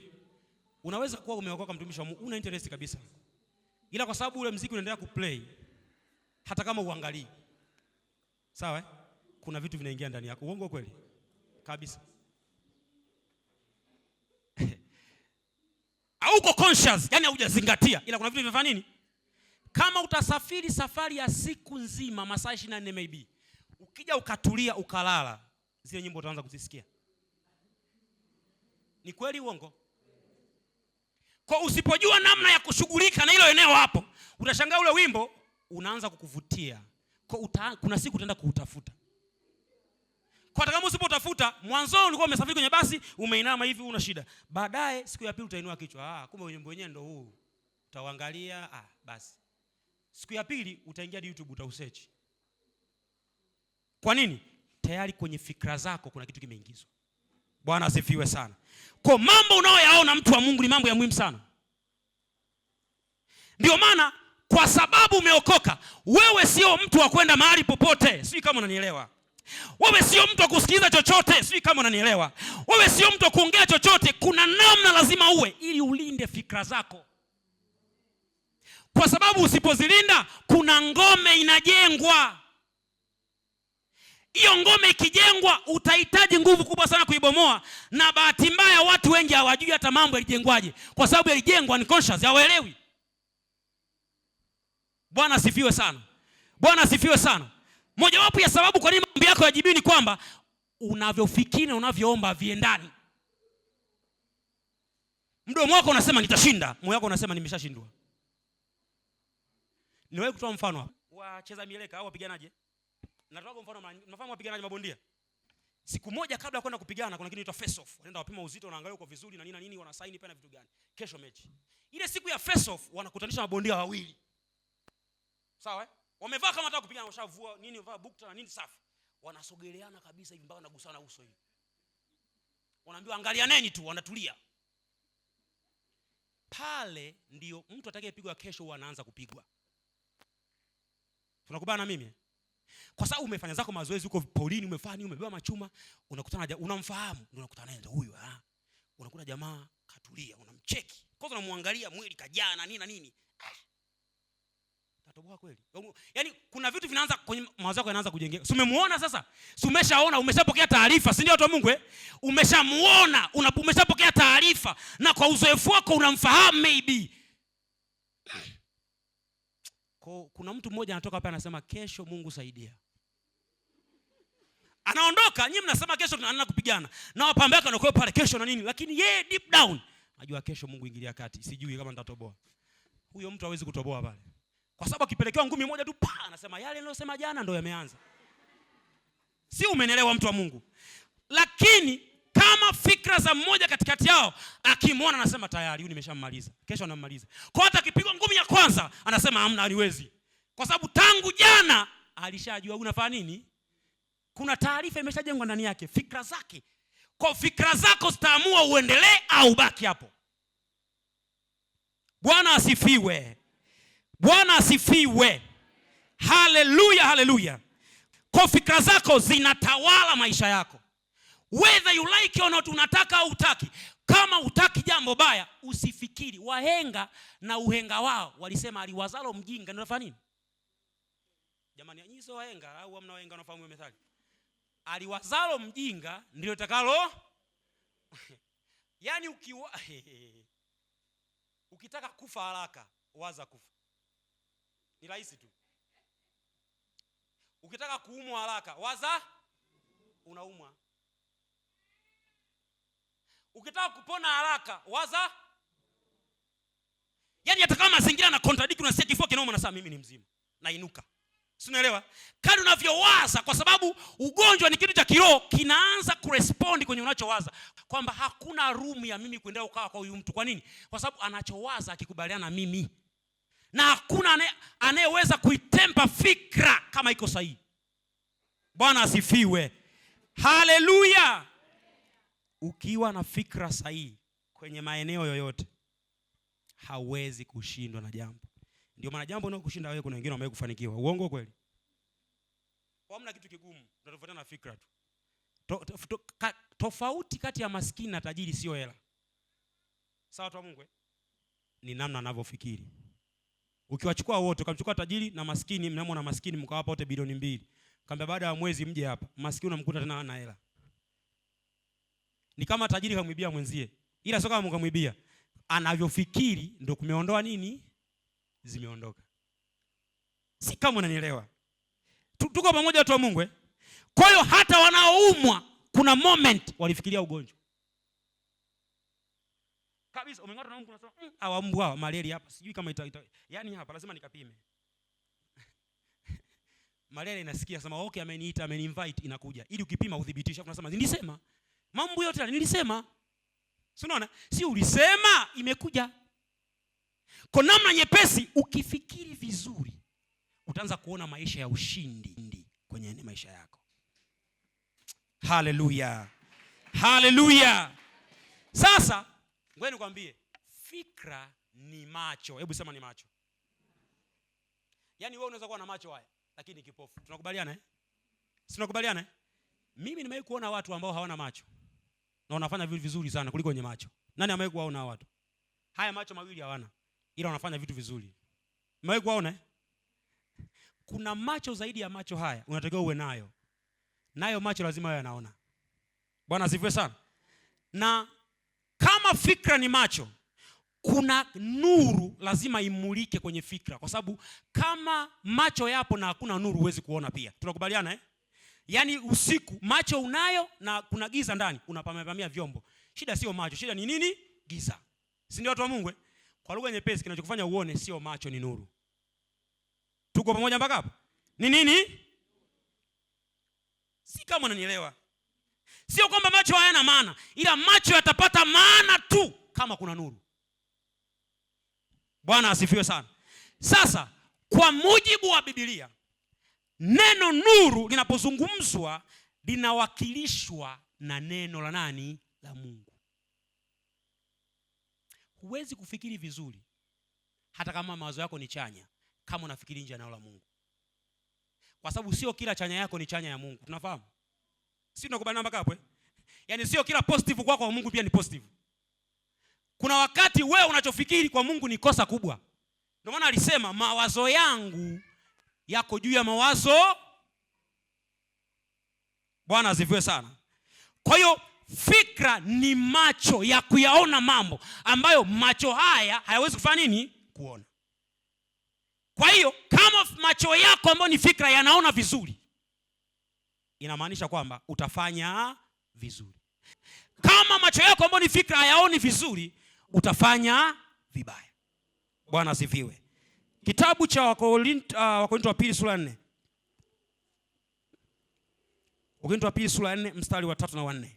Unaweza kuwa umeokoka mtumishi wa Mungu, una interest kabisa, ila kwa sababu ule muziki unaendelea kuplay hata kama uangalii, sawa kuna vitu vinaingia ndani yako. Uongo kweli? Kabisa. Hauko conscious, yani hujazingatia, ila kuna vitu vinafanya nini? Kama utasafiri safari ya siku nzima, masaa 24 maybe, ukija ukatulia ukalala, zile nyimbo utaanza kuzisikia. Ni kweli uongo? Kwa usipojua namna ya kushughulika na hilo eneo hapo, utashangaa ule wimbo unaanza kukuvutia. Kwa kuna siku utaenda kuutafuta. Kwa kama usipotafuta, mwanzo ulikuwa umesafiri kwenye basi, umeinama hivi una shida. Baadaye siku ya pili utainua kichwa, kumbe wimbo wenyewe ndio huu. Utaangalia, basi. Siku ya pili utaingia YouTube utausearch. Kwa nini? Tayari kwenye fikra zako kuna kitu kimeingizwa. Bwana asifiwe sana. Kwa mambo unayoyaona mtu wa Mungu ni mambo ya muhimu sana. Ndio maana kwa sababu umeokoka, wewe sio mtu wa kwenda mahali popote. Sio kama unanielewa. Wewe sio mtu wa kusikiliza chochote. Sio kama unanielewa. Wewe sio mtu wa kuongea chochote. Kuna namna lazima uwe ili ulinde fikra zako. Kwa sababu usipozilinda kuna ngome inajengwa. Hiyo ngome ikijengwa utahitaji nguvu kubwa sana kuibomoa, na bahati mbaya watu wengi hawajui hata mambo yalijengwaje, kwa sababu yalijengwa unconscious, hawaelewi. Bwana asifiwe sana. Bwana asifiwe sana. Mojawapo ya sababu kwa nini mambo yako yajibiwi ni kwamba unavyofikiri na unavyoomba viendani. Mdomo wako unasema nitashinda, moyo wako unasema nimeshashindwa. Niwewe kutoa mfano hapa. Wacheza mieleka au wapiganaje? Nataka mfano, mnafahamu wapiganaji mabondia? Siku moja kabla ya kwenda kupigana kuna kitu inaitwa face off. Wanaenda wapima uzito, wanaangalia uko vizuri na nini, wanasaini pena vitu gani. Kesho mechi. Ile siku ya face off wanakutanisha mabondia wawili. Sawa? Wamevaa kama wanataka kupigana, washavua nini, wamevaa bukta na nini safi. Wanasogeleana kabisa hivi mpaka wanagusana uso hivi. Wanaambiwa angalianeni tu, wanatulia. Pale ndio mtu atakayepigwa kesho huwa anaanza kupigwa. Tunakubana na mimi? Kwa sababu umefanya zako mazoezi huko polini, umefanya umebeba machuma, unakutana na unamfahamu, ndio unakutana naye, ndio huyu unakuta jamaa katulia, unamcheki. Kwanza unamwangalia mwili kajaa na nini. Tatoboa kweli. Yaani kuna vitu vinaanza kwenye mawazo yako yanaanza kujengeka. Si umemuona sasa? Si umeshaona, umeshapokea taarifa, si ndio watu wa Mungu Umeshamuona, umeshapokea taarifa na kwa uzoefu wako unamfahamu maybe. Kuna mtu mmoja anatoka hapa anasema kesho Mungu saidia. Anaondoka, nyinyi mnasema kesho tunaanza kupigana. Na wapambe wake wanakuwa pale kesho na nini, lakini yeye deep down anajua kesho Mungu ingilia kati. Sijui kama nitatoboa. Huyo mtu hawezi kutoboa pale. Kwa sababu akipelekewa ngumi moja tu anasema yale niliyosema jana ndio yameanza. Si umenielewa mtu wa Mungu? Lakini kama fikra za mmoja katikati yao akimwona anasema tayari huyu nimeshammaliza, kesho anammaliza. Kwa hata akipigwa ngumi ya kwanza anasema hamna, haniwezi. Kwa sababu tangu jana alishajua unafanya nini. Kuna taarifa imeshajengwa ndani yake, fikra zake. Kwa fikra zako zitaamua uendelee au baki hapo. Bwana asifiwe. Bwana asifiwe. Haleluya, haleluya. Kwa fikra zako zinatawala maisha yako. Whether you like or not, unataka au utaki. Kama utaki jambo baya, usifikiri. Wahenga na uhenga wao walisema aliwazalo mjinga ndio afanya nini? Jamani, nyinyi sio wahenga au hamna wahenga wanafahamu methali? Aliwazalo mjinga ndio takalo. Yaani ukitaka kufa haraka, waza kufa. Ni rahisi tu. Ukitaka kuumwa haraka, waza unaumwa. Ukitaka kupona haraka, waza. Yaani hata kama mazingira na contradict, unasikia kifua kinauma na saa mimi ni mzima, nainuka. Si unaelewa? Kadri unavyowaza, kwa sababu ugonjwa ni kitu cha kiroho, kinaanza kurespond kwenye unachowaza. Kwamba hakuna room ya mimi kuendelea kukaa kwa huyu mtu. Kwa nini? Kwa sababu anachowaza akikubaliana na mimi. Na hakuna anayeweza kuitempa fikra kama iko sahihi. Bwana asifiwe. Haleluya. Ukiwa na fikra sahihi kwenye maeneo yoyote, hauwezi kushindwa na jambo. Ndio maana jambo linalokushinda wewe, kuna wengine wameweza kufanikiwa. Uongo kweli? Hamna kitu kigumu, tunatofautiana na fikra tu. Tofauti kati ya maskini na tajiri sio hela. Sawa tu Mungu? Ni namna anavyofikiri. Ukiwachukua wote, ukamchukua tajiri na maskini, mnamwona maskini mkawapa wote bilioni 2. Kaambia baada ya mwezi mje hapa, maskini unamkuta tena hana hela. Ni kama tajiri kamwibia mwenzie. Ila sio kama mkamwibia. Anavyofikiri ndio kumeondoa nini? Zimeondoka. Si kama unanielewa? Tuko pamoja watu wa Mungu? Kwa hiyo hata wanaoumwa kuna moment walifikiria ugonjwa. Kabisa umeng'ata na Mungu unasema hawa mbu hawa malaria hapa sijui kama yaani hapa lazima nikapime. Malaria inasikia sema okay ameniita ameniinvite inakuja. Ili ukipima udhibitisha unasema nilisema. Mambo yote nilisema. Si unaona? Si ulisema imekuja. Kwa namna nyepesi ukifikiri vizuri utaanza kuona maisha ya ushindi kwenye maisha yako. Haleluya. Haleluya. Sasa ngoja nikwambie, fikra ni macho. Hebu sema ni macho. Yaani wewe unaweza kuwa na macho haya lakini kipofu. Tunakubaliana eh? Si tunakubaliana eh? Mimi nimewahi kuona watu ambao hawana macho na wanafanya vitu vizuri sana kuliko wenye macho. Nani amewahi kuwaona watu? Haya macho mawili hawana ila wanafanya vitu vizuri. Umewahi kuwaona eh? Kuna macho zaidi ya macho haya unatakiwa uwe nayo. Nayo macho lazima yawe yanaona. Bwana asifiwe sana. Na kama fikra ni macho, kuna nuru lazima imulike kwenye fikra, kwa sababu kama macho yapo na hakuna nuru huwezi kuona pia. Tunakubaliana eh? Yaani usiku macho unayo na kuna giza ndani, unapamia vyombo. Shida sio macho, shida ni nini? Giza. Si ndio watu wa Mungu? Kwa lugha nyepesi kinachokufanya uone sio macho, ni nuru. Tuko pamoja mpaka hapo? Ni nini? Si kama unanielewa. Sio kwamba macho hayana maana, ila macho yatapata maana tu kama kuna nuru. Bwana asifiwe sana. Sasa kwa mujibu wa Biblia, neno nuru linapozungumzwa linawakilishwa na neno la nani? La Mungu. Huwezi kufikiri vizuri hata kama mawazo yako ni chanya kama unafikiri nje ya neno la Mungu. Kwa sababu sio kila chanya yako ni chanya ya Mungu. Tunafahamu? Si tunakubaliana mpaka hapo eh? Yaani sio kila positive kwako kwa Mungu pia ni positive. Kuna wakati wewe unachofikiri kwa Mungu ni kosa kubwa. Ndio maana alisema mawazo yangu yako juu ya mawazo. Bwana asifiwe sana. Kwa hiyo fikra ni macho ya kuyaona mambo ambayo macho haya hayawezi kufanya nini? Kuona. Kwa hiyo kama macho yako ambayo ni fikra yanaona vizuri, inamaanisha kwamba utafanya vizuri. Kama macho yako ambayo ni fikra hayaoni vizuri, utafanya vibaya. Bwana asifiwe. Kitabu cha Wakorintho wa pili sura ya 4. Wakorintho wa pili sura ya 4 mstari wa 3 na 4.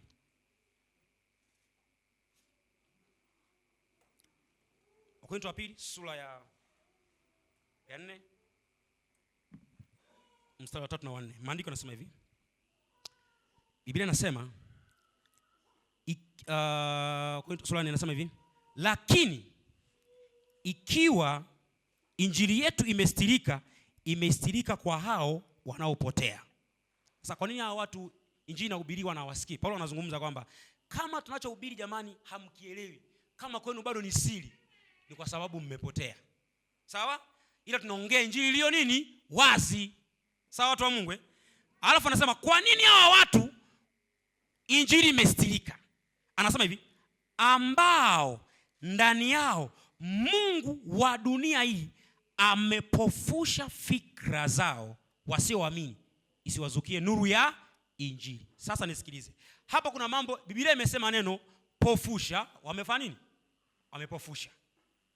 Wakorintho wa pili sura ya 4 mstari wa 3 na 4. Maandiko yanasema hivi. Biblia inasema sura inasema hivi, lakini ikiwa injili yetu imestirika kwa hao wanaopotea. Sasa kwa nini hao watu injili inahubiriwa na hawasikii? Paulo anazungumza kwamba kama tunachohubiri jamani hamkielewi, kama kwenu bado ni siri, ni kwa sababu mmepotea. Sawa? Ila tunaongea injili iliyo nini? Wazi. Sawa watu wa Mungu? Alafu anasema kwa nini hao watu injili imestirika? Anasema hivi, ambao ndani yao Mungu wa dunia hii amepofusha fikra zao wasioamini, isiwazukie nuru ya injili. Sasa nisikilize. Hapa kuna mambo, Biblia imesema neno pofusha, wamefanya nini? Wamepofusha.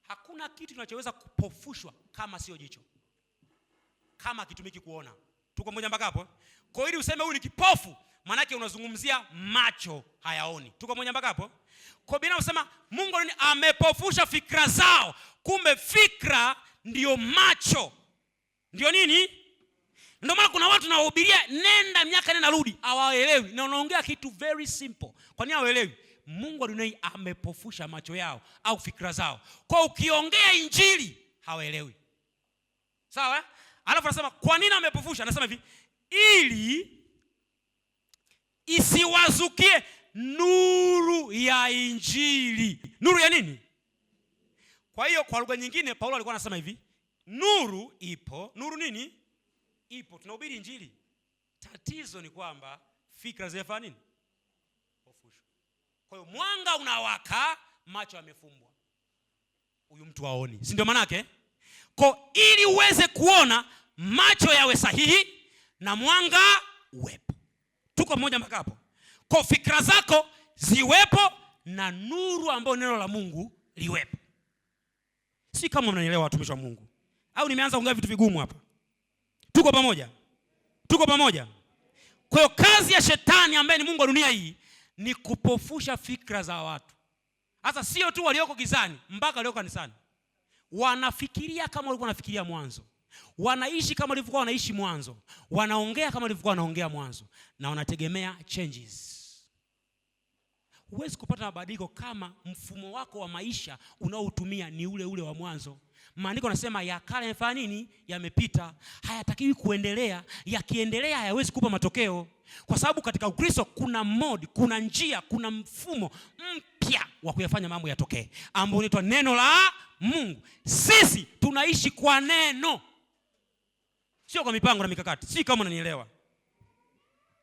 Hakuna kitu kinachoweza kupofushwa kama sio jicho. Kama kitumiki kuona. Tuko moja mpaka hapo? Kwa hiyo useme huyu ni kipofu, maana yake unazungumzia macho hayaoni. Tuko moja mpaka hapo? Kwa Biblia inasema Mungu amepofusha fikra zao. Kumbe fikra ndio macho. Ndio nini? Ndio maana kuna watu nawahubiria nenda miaka nenda rudi, hawaelewi. Na unaongea kitu very simple. Kwa nini hawaelewi? Mungu wa dunia amepofusha macho yao au fikra zao. Kwa ukiongea injili hawaelewi. Sawa? Alafu anasema kwa nini amepofusha? Anasema hivi, ili isiwazukie nuru ya injili. Nuru ya nini? Kwa hiyo kwa lugha nyingine Paulo alikuwa anasema hivi, nuru ipo. Nuru nini? Ipo. Tunahubiri injili. Tatizo ni kwamba fikra zimefanya nini? Pofushwa. Kwa hiyo mwanga unawaka, macho yamefumbwa. Huyu mtu haoni. Si ndio maana yake? Kwa ili uweze kuona, macho yawe sahihi na mwanga uwepo. Tuko mmoja mpaka hapo? Kwa fikra zako ziwepo na nuru ambayo neno la Mungu liwepo. Si kama mnanielewa watumishi wa Mungu? Au nimeanza kuongea vitu vigumu hapa? Tuko pamoja? Tuko pamoja? Kwa hiyo kazi ya shetani ambaye ni mungu wa dunia hii ni kupofusha fikra za watu. Hata sio tu walioko gizani, mpaka walioko kanisani. Wanafikiria kama walikuwa wanafikiria mwanzo. Wanaishi kama walivyokuwa wanaishi mwanzo. Wanaongea kama walivyokuwa wanaongea mwanzo. Na wanategemea changes. Huwezi kupata mabadiliko kama mfumo wako wa maisha unaotumia ni ule ule wa mwanzo. Maandiko yanasema ya kale yamefanya nini? Yamepita. Hayatakiwi kuendelea. Yakiendelea hayawezi kupa matokeo. Kwa sababu katika Ukristo kuna mode, kuna njia, kuna mfumo mpya wa kuyafanya mambo yatokee, ambao unaitwa neno la Mungu. Sisi tunaishi kwa neno, sio kwa mipango na mikakati. Si kama unanielewa?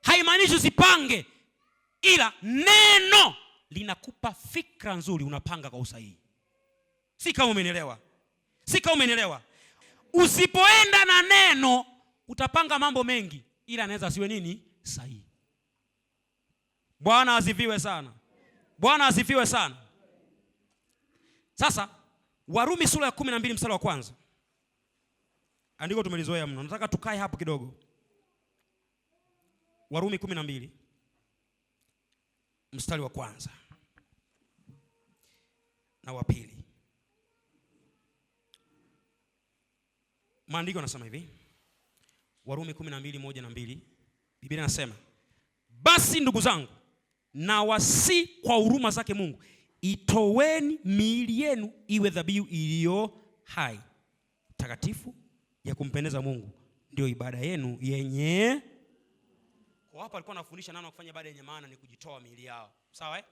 Haimaanishi usipange, ila neno linakupa fikra nzuri, unapanga kwa usahihi. Si kama umenielewa? Si kama umenielewa? Usipoenda na neno utapanga mambo mengi, ila anaweza asiwe nini? Sahihi. Bwana asifiwe sana. Bwana asifiwe sana. Sasa Warumi sura ya 12 mstari wa kwanza. Andiko tumelizoea mno. Nataka tukae hapo kidogo. Warumi 12 mstari wa kwanza na wa pili. Maandiko yanasema hivi. Warumi 12:1 na 2. Biblia inasema, basi ndugu zangu, na wasi kwa huruma zake Mungu, itoweni miili yenu iwe dhabihu iliyo hai, takatifu, ya kumpendeza Mungu, ndio ibada yenu yenye. Kwa hapa alikuwa anafundisha namna kufanya ibada yenye maana ni kujitoa miili yao. Sawa?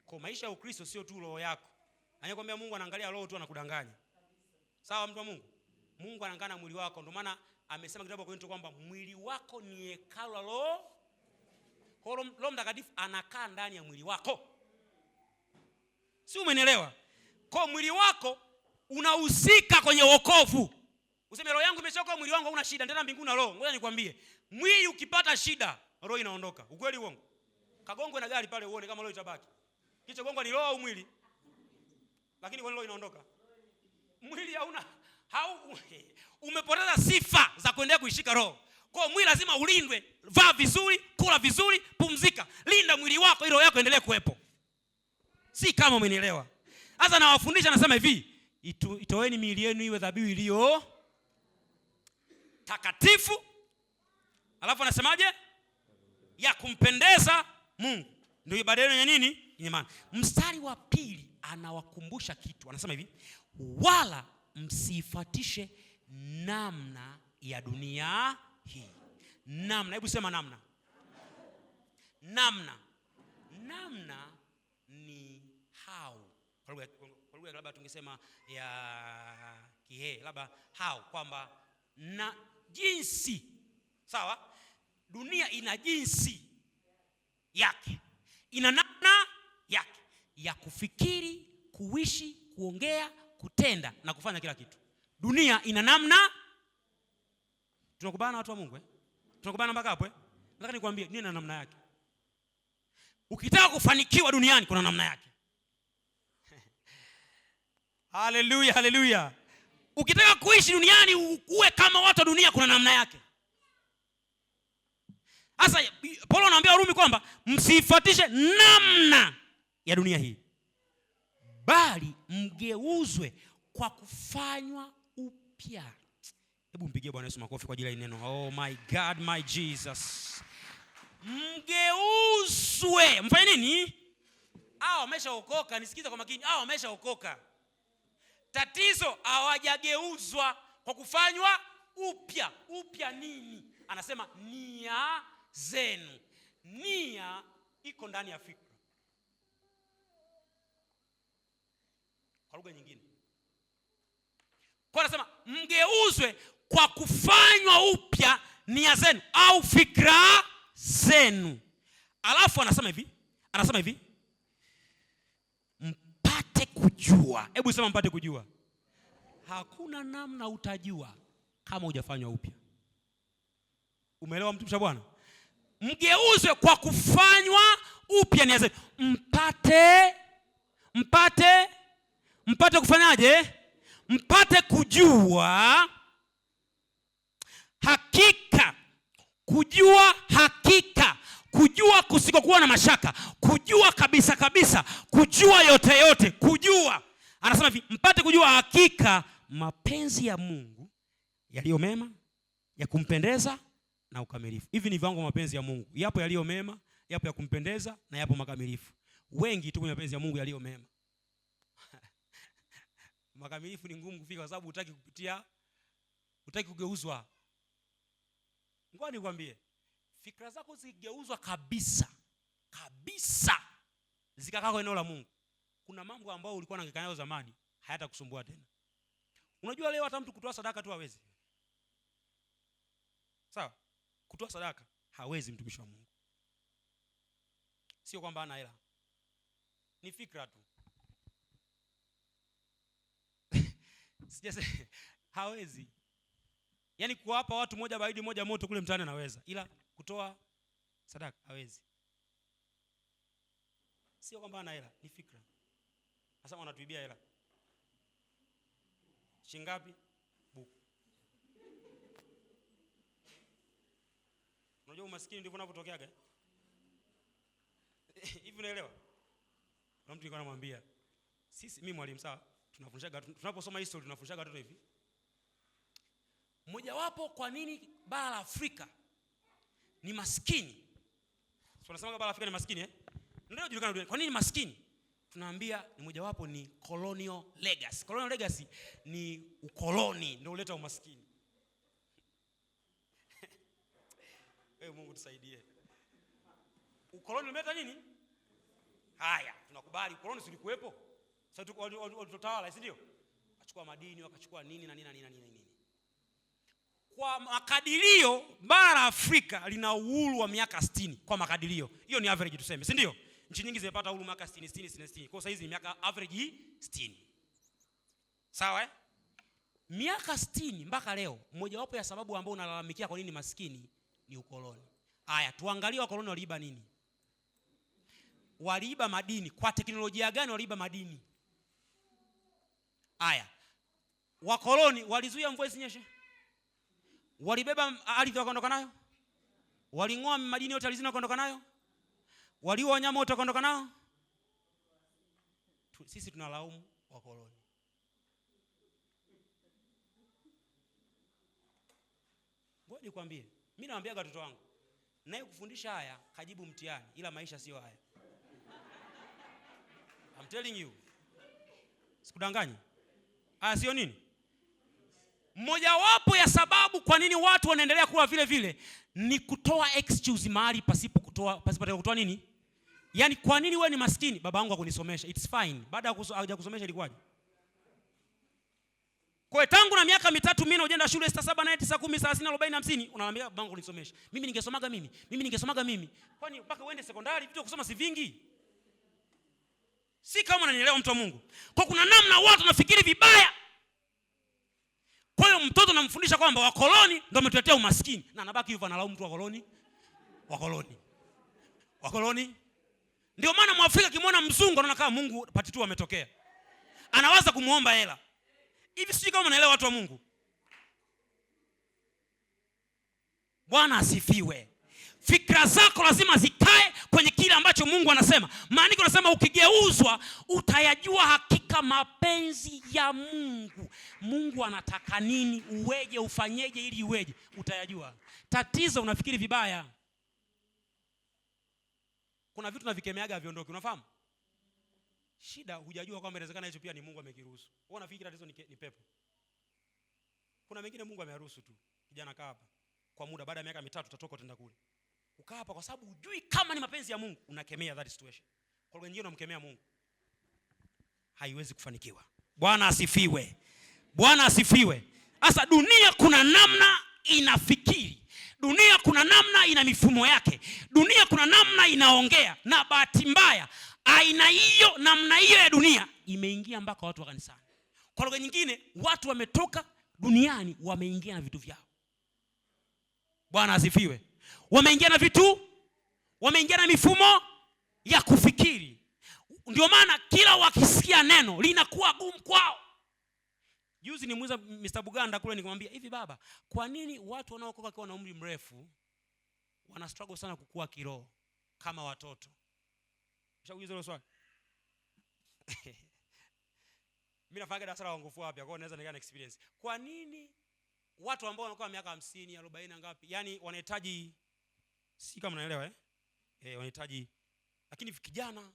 Kwa maisha ya Ukristo sio tu roho yako. Anayekwambia Mungu anaangalia roho tu anakudanganya. Sawa mtu wa Mungu? Mungu anaangalia mwili wako. Ndio maana amesema kitabu kwa kwamba mwili wako ni hekalu la Roho. Roho Mtakatifu anakaa ndani ya mwili wako. Si umenielewa? Kwa mwili wako unahusika kwenye wokovu. Useme roho yangu imeshoka, mwili wangu hauna shida, nenda mbinguni na roho. Ngoja nikwambie, mwili ukipata shida, roho inaondoka. Ukweli uongo? Kagongwe na gari pale uone kama roho itabaki. Kicho gongo ni roho au mwili? Lakini kwa roho inaondoka. Mwili umepoteza sifa za kuendelea kuishika roho. Kwa mwili lazima ulindwe, vaa vizuri, kula vizuri, pumzika. Linda mwili wako ili roho yako endelee kuwepo. Si kama umenielewa. Sasa nawafundisha nasema hivi, itoeni miili yenu iwe dhabihu iliyo takatifu. Alafu anasemaje? Ya kumpendeza Mungu. Ndio ibada yenu ya nini? Yenye maana. Mstari wa pili anawakumbusha kitu. Anasema hivi, wala msifuatishe namna ya dunia hii. Namna, hebu sema namna. Namna. Namna ni how. Kwa lugha labda tungesema ya Kihehe, labda how, kwamba na jinsi. Sawa? Dunia ina jinsi yake. Ina namna yake ya kufikiri, kuishi, kuongea, kutenda na kufanya kila kitu. Dunia ina namna. Tunakubana watu wa Mungu Tunakubana mpaka hapo Nataka nikwambie dunia ina namna yake. Ukitaka kufanikiwa duniani kuna namna yake. Haleluya, haleluya. Ukitaka kuishi duniani uwe kama watu wa dunia kuna namna yake. Sasa Paulo anaambia Warumi kwamba msifuatishe namna ya dunia hii, bali mgeuzwe kwa kufanywa upya. Hebu mpigie Bwana Yesu makofi kwa ajili ya neno. Oh my God, my Jesus. Mgeuzwe. Mfanye nini? Wameshaokoka. Nisikiza kwa makini. Wameshaokoka. Tatizo hawajageuzwa kwa kufanywa upya. Upya nini? Anasema nia zenu. Nia iko ndani ya fikra. Kwa lugha nyingine, kwa anasema mgeuzwe kwa kufanywa upya nia zenu au fikra zenu. Alafu anasema hivi, mpate kujua. Hebu sema mpate kujua. Hakuna namna utajua kama hujafanywa upya. Umeelewa mtumishi wa Bwana? Mgeuzwe kwa kufanywa upya nia zenu. Mpate kufanyaje? Mpate kujua hakika. Kujua hakika. Kujua kusikokuwa na mashaka. Kujua kabisa kabisa. Kujua yote. Kujua. Anasema hivi, mpate kujua hakika mapenzi ya Mungu yaliyo mema, ya kumpendeza na ukamilifu. Hivi ni viwango mapenzi ya Mungu. Yapo yaliyo mema, yapo ya kumpendeza na yapo makamilifu. Wengi tu kwenye mapenzi ya Mungu yaliyo mema. Makamilifu ni ngumu kufika kwa sababu hutaki kugeuzwa. Ngoja nikwambie, fikra zako zigeuzwa kabisa zikakaa kwa eneo la Mungu, kuna mambo ambayo ulikuwa unahangaika nayo zamani hayatakusumbua tena. Unajua leo hata mtu kutoa sadaka tu hawezi. Sawa? Kutoa sadaka hawezi mtumishi wa Mungu. Sio kwamba hana hela. Ni fikra tu. Sijasema hawezi. Yaani kuwapa watu moja baridi moja moto kule mtaani anaweza, ila kutoa sadaka hawezi. Sio kwamba hana hela, ni fikra. Sasa wanatuibia hela. Shingapi? Buku. Unajua umaskini ndivyo unavyotokeaga. Hivi unaelewa? Kuna mtu alikuwa anamwambia, mimi mwalimu sawa, tunafundishaga tunaposoma history tunafundishaga watoto hivi. Mmoja wapo kwa nini bara la Afrika ni maskini? Tunasema bara la Afrika ni maskini Ndio julikana dunia. Kwa nini maskini? Tunaambia ni mmoja wapo ni colonial legacy. Colonial legacy ni ukoloni ndio uleta umaskini. Mungu tusaidie. Ukoloni umeleta nini? Haya, tunakubali ukoloni ulikuwepo. Sasa tuko tutawala, si ndio? Achukua madini, wakachukua nini na nini. Kwa makadirio bara la Afrika lina uhuru wa miaka 60 kwa makadirio. Hiyo ni average tuseme, si ndio? Nchi nyingi zimepata uhuru miaka 60. Kwa sasa hizi miaka average 60. Sawa Miaka 60 mpaka leo, mmoja wapo ya sababu ambao unalalamikia kwa nini maskini ni ukoloni. Haya, tuangalie wakoloni waliiba nini? Waliiba madini. Kwa teknolojia gani waliiba madini? Haya. Wakoloni walizuia mvua isinyeshe? Walibeba ardhi wakaondoka nayo? Waling'oa madini yote alizina wakaondoka nayo? Waliua wanyama wote wakaondoka nao? Sisi tunalaumu wakoloni. Ngoja nikwambie, mimi nawaambia watoto wangu, naye kufundisha haya kajibu mtihani, ila maisha sio haya. I'm telling you. Sikudanganyi. Haya sio nini? Mmoja wapo ya sababu kwa nini watu wanaendelea kuwa vile vile ni kutoa excuse mahali pasipo kutoa nini? Yaani kwa nini wewe ni maskini? Baba yangu hakunisomesha. It's fine. Baada ya hajakusomesha ilikuwaje? Kwa tangu na miaka 3 mimi naenda shule 6 7 8 9 10 30 40 50 unaniambia baba yangu nisomesha. Mimi ningesomaga mimi. Kwani mpaka uende sekondari vitu kusoma si vingi? Si kama unanielewa mtu wa Mungu. Kwa kuna namna watu wanafikiri vibaya. Kwa hiyo mtoto namfundisha kwamba wakoloni ndio wametuletea umaskini na anabaki hivyo analaumu mtu wakoloni. Ndio maana Mwafrika kimwona mzungu anaona kama Mungu pati tu ametokea. Anawaza kumuomba hela. Hivi sisi kama unaelewa watu wa Mungu. Bwana asifiwe. Fikra zako lazima zikae kwenye kile ambacho Mungu anasema. Maandiko yanasema ukigeuzwa utayajua hakika mapenzi ya Mungu. Mungu anataka nini, uweje, ufanyeje ili uweje, utayajua. Tatizo unafikiri vibaya. Kuna vitu tunavikemeaga viondoke, unafahamu? Shida hujajua kwamba inawezekana hicho pia ni Mungu amekiruhusu. Wewe unafikiri tatizo ni pepo. Kuna mengine Mungu ameruhusu tu. Kijana kaa hapa kwa muda, baada ya miaka 3 utatoka utaenda kule. Ukaa hapa kwa sababu hujui kama ni mapenzi ya Mungu, unakemea that situation. Kwa hiyo wengine unamkemea Mungu. Haiwezi kufanikiwa. Bwana asifiwe. Bwana asifiwe. Sasa dunia kuna namna inafikiri. Dunia kuna namna ina mifumo yake. Dunia kuna namna inaongea, na bahati mbaya aina hiyo, namna hiyo ya dunia imeingia mpaka watu wa kanisani. Kwa lugha nyingine, watu wametoka duniani wameingia na vitu vyao. Bwana asifiwe. Wameingia na vitu, wameingia na mifumo ya kufikiri. Ndio maana kila wakisikia neno linakuwa gumu kwao. Juzi nimuuliza Mr. Buganda kule, nikamwambia hivi, baba, kwa nini watu wanaokoka kwa na umri mrefu wana struggle sana kukua kiroho kama watoto? Ushakuuliza hilo swali? Mimi nafanya darasa la nguvu hapa, kwa hiyo naweza nikana experience. Kwa nini watu ambao wanakuwa miaka 50, 40 ngapi, yani wanahitaji, si kama unaelewa wanahitaji, lakini kijana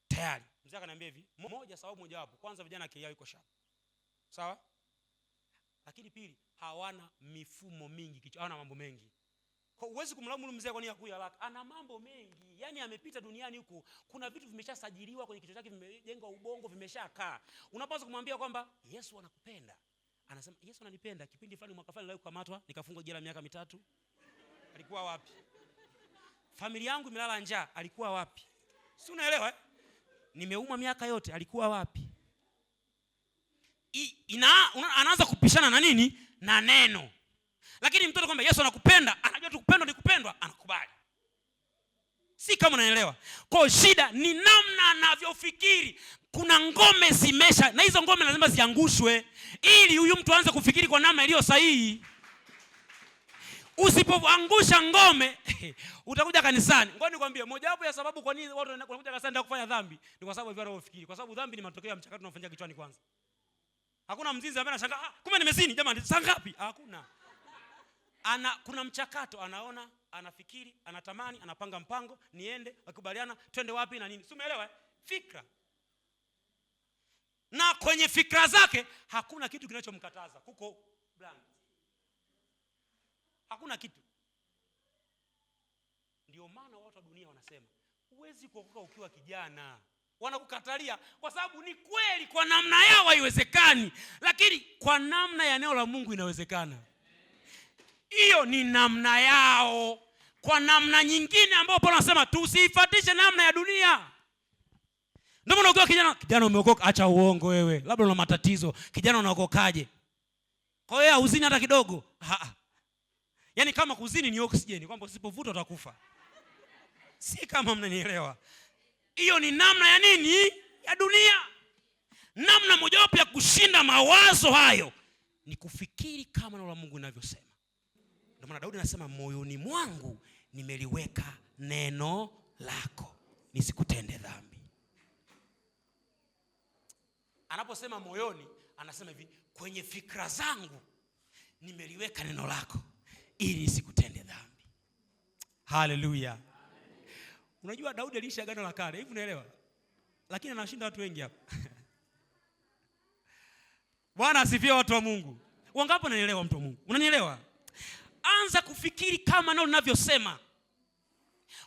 tayari. Mzee akaniambia hivi, sababu moja wapo, kwanza vijana akili yao iko sharp. Sawa? Lakini pili, hawana mifumo mingi kichwa, hawana mambo mengi. Kwa uwezi kumlaumu mzee kwa nini hakuja haraka. Ana mambo mengi. Yaani amepita duniani huko. Kuna vitu vimeshasajiliwa kwenye kichwa chake, vimejenga ubongo, vimeshakaa. Unapaswa kumwambia kwamba Yesu anakupenda. Anasema Yesu ananipenda. Kipindi fulani mwaka fulani leo kukamatwa, nikafungwa jela miaka 3. Alikuwa wapi? Familia yangu imelala njaa, alikuwa wapi? Si unaelewa? Nimeuma miaka yote, alikuwa wapi? Anaanza kupishana na nini? Na neno. Lakini mtoto kwamba Yesu anakupenda, anajua tu kupendwa ni kupendwa, anakubali. Si kama unaelewa. Kwa shida ni namna anavyofikiri. Kuna ngome zimesha, na hizo ngome lazima ziangushwe ili huyu mtu aanze kufikiri kwa namna iliyo sahihi. Usipoangusha ngome utakuja kanisani. Ngoja nikwambie, moja wapo ya sababu kwa nini watu wanakuja kanisani ndio kufanya dhambi ni kwa sababu hivyo wanavyofikiri. Kwa sababu dhambi ni matokeo ya mchakato unaofanyika kichwani kwanza. Hakuna mzinzi ambaye anashangaa, kumbe nimezini jamani, saa ngapi? Hakuna. Kuna mchakato, anaona, anafikiri, anatamani, anapanga mpango, niende, wakubaliana, twende wapi na nini. Si umeelewa? Fikra. Na kwenye fikra zake hakuna kitu kinachomkataza. Kuko blank. Hakuna kitu. Ndio maana watu wa dunia wanasema, huwezi kuokoka ukiwa kijana. Wanakukatalia kwa sababu ni kweli kwa namna yao haiwezekani, lakini kwa namna ya neno la Mungu inawezekana. Hiyo ni namna yao. Kwa namna nyingine ambayo Paulo anasema tusifuatishe namna ya dunia. Ndio maana ukiwa kijana umeokoka, acha uongo wewe. Labda una matatizo. Kijana unaokokaje? Kwa hiyo uzini hata kidogo. Yaani kama kuzini ni oxygen, kwamba usipovuta utakufa. Si kama mnanielewa. Hiyo ni namna ya nini? Ya dunia. Namna mojawapo ya kushinda mawazo hayo ni kufikiri kama neno la Mungu linavyosema. Ndio maana Daudi anasema moyoni mwangu nimeliweka neno lako nisikutende dhambi. Anaposema moyoni, anasema hivi, kwenye fikra zangu nimeliweka neno lako ili nisikutende dhambi. Haleluya. Unajua Daudi aliishi agano la kale, hivi unaelewa? Lakini anashinda watu wengi hapa. Bwana asifiwe watu wa Mungu. Wangapi unanielewa mtu wa Mungu? Unanielewa? Anza kufikiri kama neno linavyosema.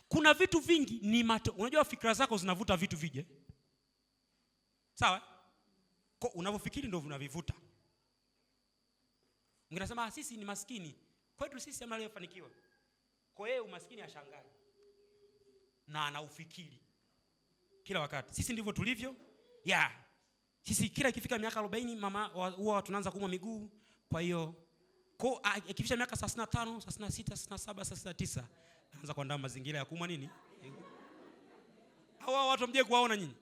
Kuna vitu vingi ni unajua fikra zako zinavuta vitu vije. Sawa? Kwa unavyofikiri ndio unavivuta. Ungesema sisi ni maskini. Kwetu sisi hamna aliyefanikiwa. Kwa hiyo umaskini ashangae. Na anaufikiri kila wakati. Sisi ndivyo tulivyo. Sisi kila ikifika miaka 40 mama huwa tunaanza kuumwa miguu. Kwa hiyo ikifika miaka 35, 36, 37, 39 anaanza kuandaa mazingira ya kuumwa nini? Hao watu mje kuwaona nyinyi.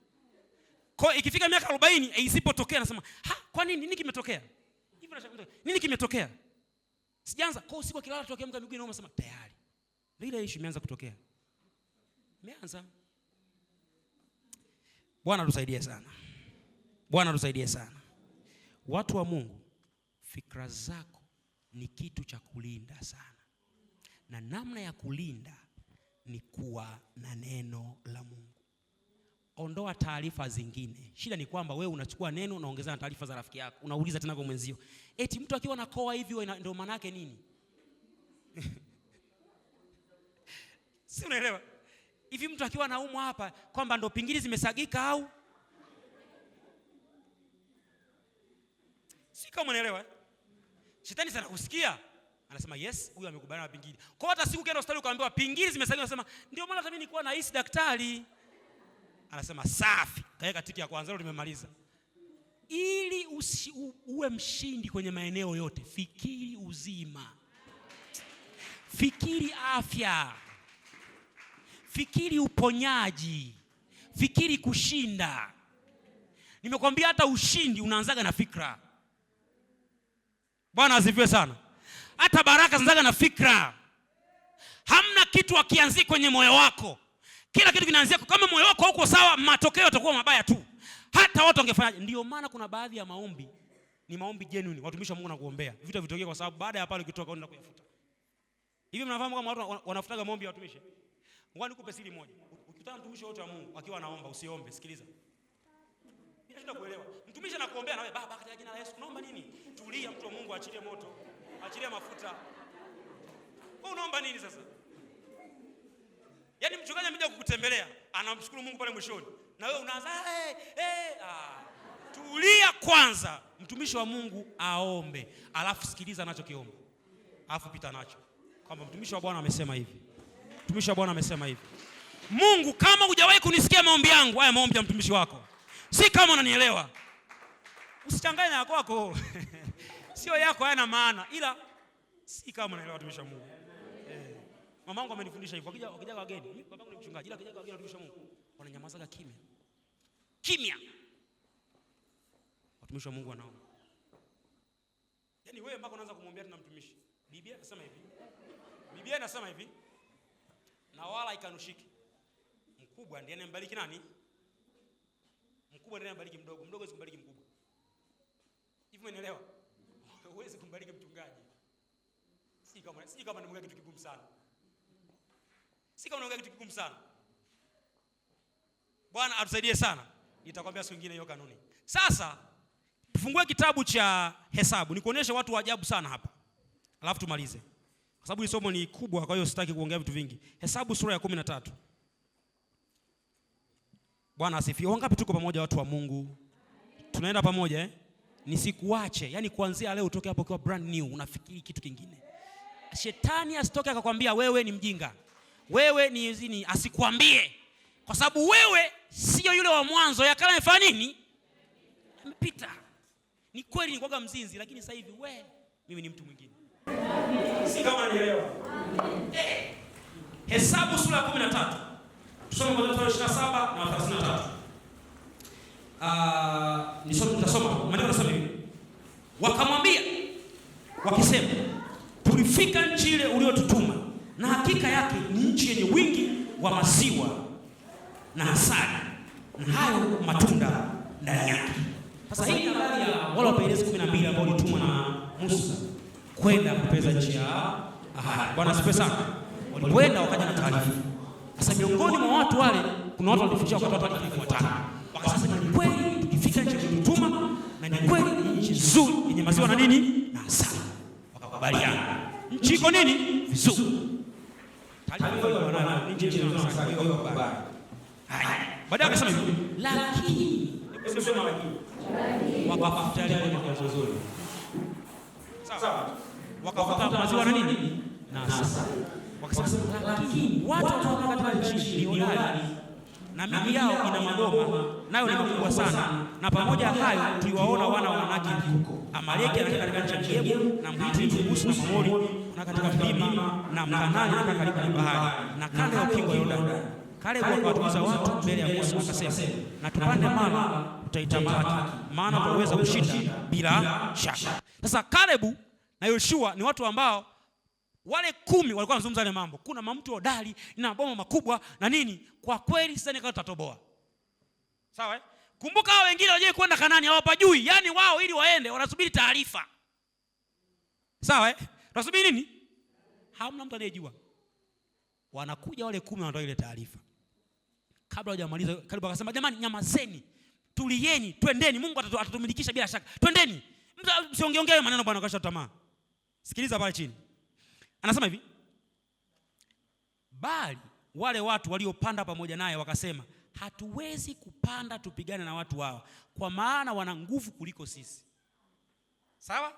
Kwa ikifika miaka 40 isipotokea anasema, kwa nini? Nini kimetokea? Hivi nini kimetokea? Sijaanza. Kwa usiku kilala tukiamka miguu inauma, sema tayari. Ile issue imeanza kutokea. Imeanza. Bwana tusaidie sana. Bwana tusaidie sana. Watu wa Mungu, fikra zako ni kitu cha kulinda sana. Na namna ya kulinda ni kuwa na neno la Mungu. Ondoa taarifa zingine. Shida ni kwamba wewe unachukua neno unaongeza na taarifa za rafiki yako. Unauliza tena kwa mwenzio. Eti mtu akiwa na koa hivi ndio maana yake nini? Si unaelewa? Hivi mtu akiwa anaumwa hapa kwamba ndo pingili zimesagika au? Si kama unaelewa? Shetani sana kusikia. Anasema yes, huyu amekubaliana na pingili. Kwa hata siku ukienda hospitali ukaambiwa pingili zimesagika, unasema ndio maana hata mimi nilikuwa nahisi daktari. Anasema safi. Kaeka tiki ya kwanza leo nimemaliza. Ili uwe mshindi kwenye maeneo yote, fikiri uzima. Fikiri afya. Fikiri uponyaji. Fikiri kushinda. Nimekwambia hata ushindi unaanzaga na fikra. Bwana asifiwe sana. Hata baraka zinaanzaga na fikra. Hamna kitu akianzia kwenye moyo wako. Kila kitu kinaanzia kama moyo wako uko sawa, matokeo yatakuwa mabaya tu. Hata watu wangefanyaje? Ndio maana kuna baadhi ya maombi ni maombi genuine. Watumishi wa Mungu na kuombea. Vitu vitokee kwa sababu baada ya pale ukitoka unaenda kuyafuta. Hivi mnafahamu kama watu wanafutaga maombi ya watumishi? Ngoja nikupe siri moja. Ukikutana mtumishi wote wa Mungu akiwa anaomba usiombe, sikiliza. Ninataka kuelewa. Mtumishi anakuombea na wewe, Baba katika jina la Yesu tunaomba nini? Tulia mtu wa Mungu, achilie moto. Achilie mafuta. Wewe unaomba nini sasa? Yaani mchungaji amekuja kukutembelea, anamshukuru Mungu pale mwishoni. Na wewe unaanza tulia kwanza. Mtumishi wa Mungu aombe, alafu sikiliza anachokiomba. Alafu pita nacho. Kwamba mtumishi wa Bwana amesema hivi. Mtumishi wa Bwana amesema hivi. Mungu, kama hujawahi kunisikia maombi yangu, haya maombi ya mtumishi wako. Si kama unanielewa. Usichanganye na yako wako. Sio yako hayana maana, ila si kama unaelewa mtumishi wa Mungu. Mamangu amenifundisha hivyo. Wakija wageni, babangu ni mchungaji, ila akija wageni mtumishi wa Mungu, wananyamazaga kimya. Kimya. Watumishi wa Mungu wanaomba. Yaani wewe mpaka unaanza kumwambia tena mtumishi. Biblia inasema hivi. Biblia inasema hivi. Na wala ikanushiki. Mkubwa ndiye anayembariki nani? Mkubwa ndiye anayembariki mdogo. Mdogo hawezi kumbariki mkubwa. Hivi umeelewa? Huwezi kumbariki mchungaji. Si kama nimweka kitu kigumu sana. Si kama nimweka kitu kigumu sana. Bwana atusaidie sana. Nitakwambia siku nyingine hiyo kanuni. Sasa tufungue kitabu cha Hesabu. Nikuonyeshe watu wa ajabu sana hapa. Alafu tumalize. Kwa sababu hili somo ni kubwa, kwa hiyo sitaki kuongea vitu vingi. Hesabu sura ya 13. Bwana asifiwe. Wangapi tuko pamoja watu wa Mungu? Tunaenda pamoja eh? Nisikuache. Yaani kuanzia leo utoke hapo kwa brand new, unafikiri kitu kingine. Shetani asitoke akakwambia wewe ni mjinga. Wewe ni zini, asikwambie. Kwa sababu wewe sio yule wa mwanzo, ya kale amefanya nini? Amepita. Ni kweli ni kwaga mzinzi, lakini sasa hivi mimi ni mtu mwingine. Si kama unanielewa. Hesabu sura ya 13. Tusome kuanzia 27 na 33. Nitasoma. Maandiko yanasema hivi. wakamwambia wakisema, tulifika nchi ile uliotutuma, na hakika yake ni nchi yenye wingi wa maziwa na asali, na hayo matunda ndani yake. Sasa hii ni habari ya wale wapelelezi 12 ambao walitumwa na Musa kwenda kupeleleza nchi ya ahadi. Bwana asifiwe sana. Walikwenda wakaja na taarifa. Sasa miongoni mwa watu wale kuna watu walifikia wakatoa taarifa ifuatayo. Wakasema ni kweli tukifika nchi tulituma, na ni kweli ni nchi nzuri yenye maziwa na nini na asali. Wakakubaliana. Nchi iko nini? Vizuri. Taarifa hiyo bwana, nchi nzuri na asali hiyo wakakubali. Baadaye akasema hivi, lakini wakafuta yale maziwa mazuri. Sawa? Wakafuta maziwa na nini? Na asali. Wakasema lakini watu wanaotoka katika nchi ni hodari na miji yao ina magoma nayo ni makubwa sana, na pamoja hayo tuliwaona wana wa Anaki huko. Amaleki anakaa katika nchi ya Negebu, na Mhiti, Myebusi na Mwamori na katika mlima, na Mkanaani anakaa karibu na bahari na kando ya ukingo wa Yordani. Kalebu akawatuliza watu mbele ya Musa akasema, na tupande mara tutaitamaki, maana tutaweza kushinda bila shaka. Sasa Kalebu na Yoshua ni watu ambao wale 10 walikuwa wanazungumza yale mambo. Kuna mtu hodari na maboma makubwa na nini. Kwa kweli sasa ni kama tutatoboa. Sawa eh? Kumbuka hao wengine waje kwenda Kanaani hawapajui. Yaani wao ili waende wanasubiri taarifa. Sawa eh? Wanasubiri nini? Hamna mtu anayejua. Wanakuja wale 10 wanatoa ile taarifa. Kabla hajamaliza Kalebu akasema, jamani nyamazeni. Tulieni, twendeni, Mungu atatumilikisha bila shaka. Twendeni. Msiongeongee maneno bwana kasha tamaa. Sikiliza pale chini. Anasema hivi, bali wale watu waliopanda pamoja naye wakasema, hatuwezi kupanda tupigane na watu hawa, kwa maana wana nguvu kuliko sisi. Sawa?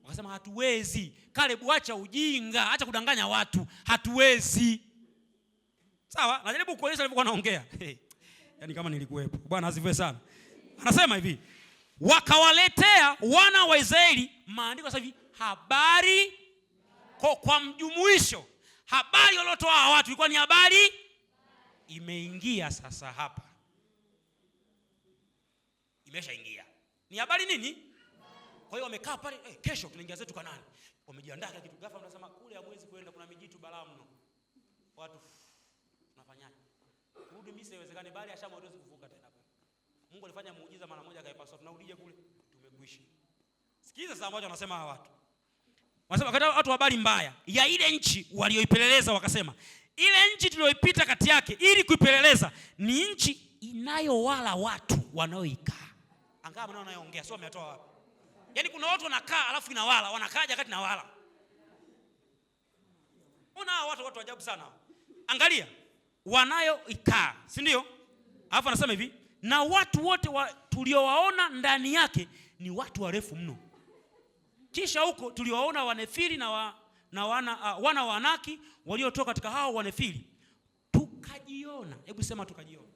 Wakasema hatuwezi. Kalebu, acha ujinga, acha kudanganya watu, hatuwezi. Sawa? Najaribu kuonyesha alivyokuwa anaongea. Yaani kama nilikuwepo. Bwana asifiwe sana. Anasema hivi, wakawaletea wana wa Israeli, maandiko sasa hivi, habari kwa mjumuisho. Habari waliotoa watu ilikuwa ni habari imeingia sasa hapa. Imeshaingia. Ni habari nini? Kwa hiyo wamekaa pale, kesho tunaingia zetu Kanaani. Wamejiandaa kila kitu. Ghafla mnasema kule hamwezi kwenda, kuna mijitu balaa mno. Watu tunafanyaje? Kurudi Misri haiwezekani, bali Ashamu hatuwezi kuvuka tena pale. Mungu alifanya muujiza mara moja akaipasua. Tunarudije kule? Tumekwisha. Sikiza sasa ambacho wanasema hawa watu. Wanasema wakati watu habari mbaya ya ile nchi walioipeleleza, wakasema ile nchi tulioipita kati yake ili kuipeleleza ni nchi inayowala watu wanaoikaa. Angalia maneno anayoongea sio ametoa wapi. Yaani kuna watu wanakaa alafu inawala, wanakaaje kati na wala. Una watu ajabu sana. Angalia wanayoikaa, si ndio? Alafu anasema hivi, na watu wote tuliowaona ndani yake ni watu warefu mno. Kisha huko tuliwaona Wanefili na wana wa Anaki waliotoka katika hao Wanefili. Tukajiona, hebu sema tukajiona,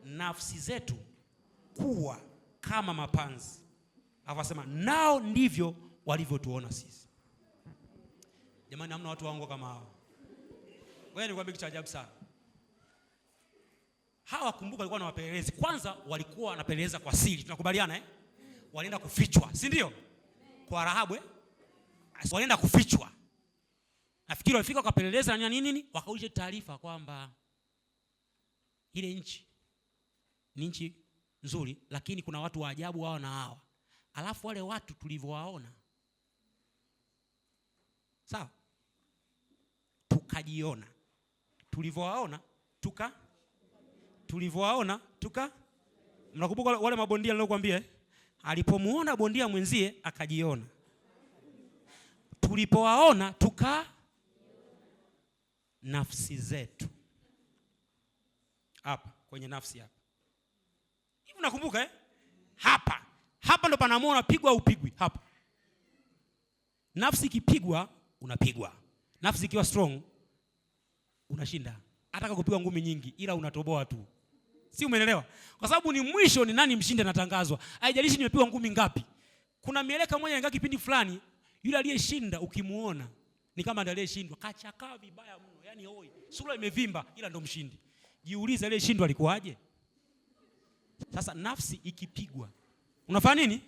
nafsi zetu kuwa kama mapanzi. Akasema nao ndivyo walivyotuona sisi. Jamani, hamna watu waongo kama hao. Wewe ni kwambia kitu cha ajabu sana. Hawa kumbuka walikuwa na wapelelezi. Kwanza walikuwa wanapeleleza kwa siri. Tunakubaliana eh? Walienda kufichwa, si ndio? Kwa Rahabu walienda kufichwa. Nafikiri walifika wakapeleleza na nini? Wakauje taarifa kwamba ile nchi ni nchi nzuri, lakini kuna watu wa ajabu wao na hawa. Alafu wale watu tulivyowaona, sawa? Tukajiona. Tulivyowaona mnakumbuka wale mabondia nilokuambia eh? Alipomuona bondia mwenzie akajiona. Tulipowaona nafsi zetu. Hapa kwenye nafsi hapa. Hivi unakumbuka eh? Hapa ndo panamuona pigwa au pigwi hapa. Nafsi ikipigwa unapigwa. Nafsi ikiwa strong unashinda. Hata kupigwa ngumi nyingi ila unatoboa tu. Si umeelewa? Kwa sababu ni mwisho ni nani mshinde natangazwa. Haijalishi nimepigwa ngumi ngapi. Kuna mieleka moja ingawa kipindi fulani yule aliyeshinda ukimuona ni kama ndiye aliyeshindwa. Kachakaa vibaya mno. Yaani hoi. Sura imevimba ila ndo mshindi. Jiulize aliyeshindwa alikuwaje? Sasa nafsi ikipigwa unafanya nini?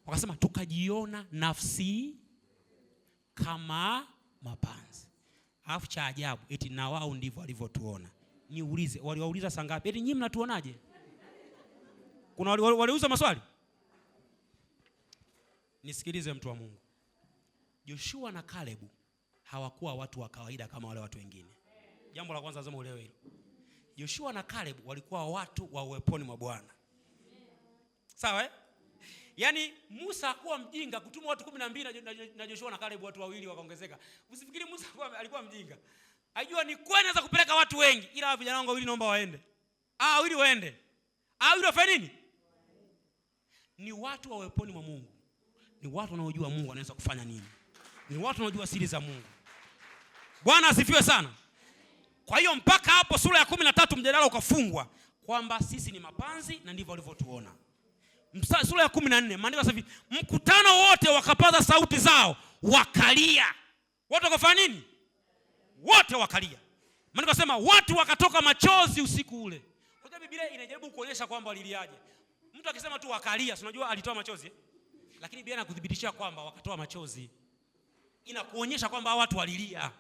Wakasema tukajiona nafsi kama mapanzi. Alafu cha ajabu eti na wao ndivyo walivyotuona. Niulize, waliwauliza saa ngapi? Eti nyinyi mnatuonaje? Kuna waliuliza maswali? Nisikilize mtu wa Mungu. Joshua na Caleb hawakuwa watu wa kawaida kama wale watu wengine. Jambo la kwanza lazima uelewe hilo. Joshua na Caleb walikuwa watu wa uweponi mwa Bwana. Sawa? Yaani Musa hakuwa mjinga kutuma watu 12 na Joshua na Caleb watu wawili wakaongezeka. Usifikiri Musa alikuwa mjinga. Alijua ni kweli anaweza kupeleka watu wengi, ila vijana wangu wawili naomba waende. Wawili waende. Wawili wafanye nini? Ni watu wa uweponi mwa Mungu. Ni watu wanaojua Mungu anaweza kufanya nini. Ni watu wanaojua siri za Mungu. Bwana asifiwe sana. Kwa hiyo mpaka hapo sura ya 13 mjadala ukafungwa kwamba sisi ni mapanzi na ndivyo walivyotuona. Sura ya 14 maandiko safi, mkutano wote wakapaza sauti zao wakalia. Wote wakafanya nini? Wote wakalia. Maandiko sema watu wakatoka machozi usiku ule. Kwa Biblia inajaribu kuonyesha kwamba waliliaje. Mtu akisema tu wakalia, unajua alitoa machozi. Lakini Biblia inakudhibitishia kwamba wakatoa machozi. Inakuonyesha kwamba watu walilia.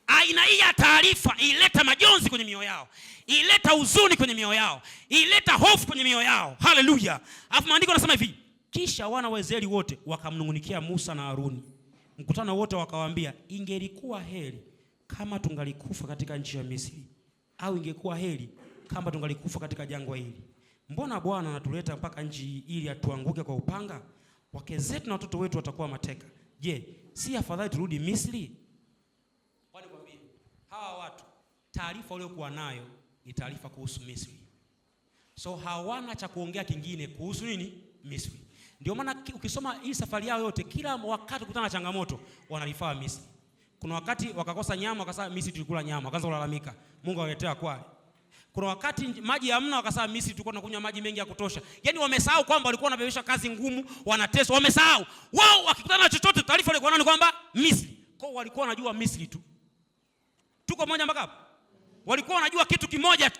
Aina hii ya taarifa ileta majonzi kwenye mioyo yao, ileta huzuni kwenye mioyo yao, ileta hofu kwenye mioyo yao. Haleluya. Alafu maandiko yanasema hivi, kisha wana wa Israeli wote wakamnungunikia Musa na Haruni. Mkutano wote wakawaambia, ingelikuwa heri kama tungalikufa katika nchi ya Misri, au ingekuwa heri kama tungalikufa katika jangwa hili. Mbona Bwana anatuleta mpaka nchi ili atuanguke kwa upanga? Wake zetu na watoto wetu watakuwa mateka. Je, si afadhali turudi Misri? Hawa watu taarifa waliokuwa nayo ni taarifa kuhusu Misri. So hawana cha kuongea kingine kuhusu nini? Misri. Ndio maana ukisoma hii safari yao yote, kila wakati kukutana na changamoto wanalifaa Misri. Kuna wakati wakakosa nyama, wakasema Misri tulikula nyama, wakaanza kulalamika. Mungu awaletea kwani. Kuna wakati maji hamna, wakasema Misri tulikuwa tunakunywa maji mengi ya kutosha. Yaani wamesahau kwamba walikuwa wanabebesha kazi ngumu, wanateswa, wamesahau. Wao wakikutana na chochote taarifa walikuwa nayo kwamba Misri. Kwa walikuwa wanajua Misri tu. Tuko moja mpaka hapo. Walikuwa wanajua kitu kimoja tu.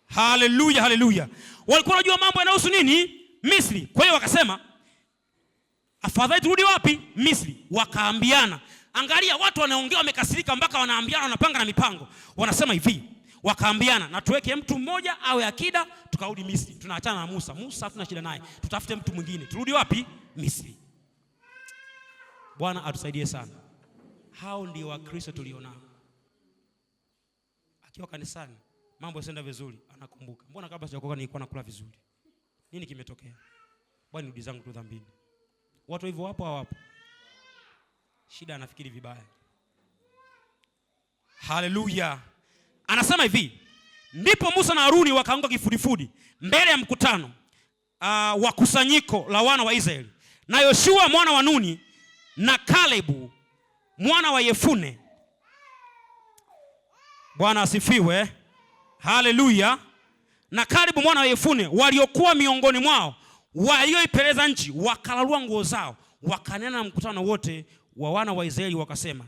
Haleluya, haleluya. Walikuwa wanajua mambo yanayohusu nini? Misri. Kwa hiyo wakasema afadhali turudi wapi? Misri. Wakaambiana. Angalia watu wanaongea wamekasirika mpaka wanaambiana, wanapanga na mipango. Wanasema hivi, wakaambiana na tuweke mtu mmoja awe akida tukarudi Misri. Tunaachana na Musa. Musa hatuna shida naye. Tutafute mtu mwingine. Turudi wapi? Misri. Bwana atusaidie sana. Hao ndio Wakristo tulionao. Akiwa kanisani mambo yasenda vizuri anakumbuka, mbona kabla sijaokoka nilikuwa nakula vizuri? Nini kimetokea? Bwana nirudi zangu tu dhambini. Watu hivyo wapo hawapo? Shida anafikiri vibaya. Haleluya. Anasema hivi, ndipo Musa na Haruni wakaanguka kifudifudi mbele ya mkutano wa kusanyiko la wana wa Israeli, na Yoshua mwana wa Nuni na Kalebu mwana wa Yefune. Bwana asifiwe. Haleluya. Na Kalebu mwana wa Yefune waliokuwa miongoni mwao walioipeleza nchi, wakalalua nguo zao, wakanena na mkutano wote wa wana wa Israeli wakasema,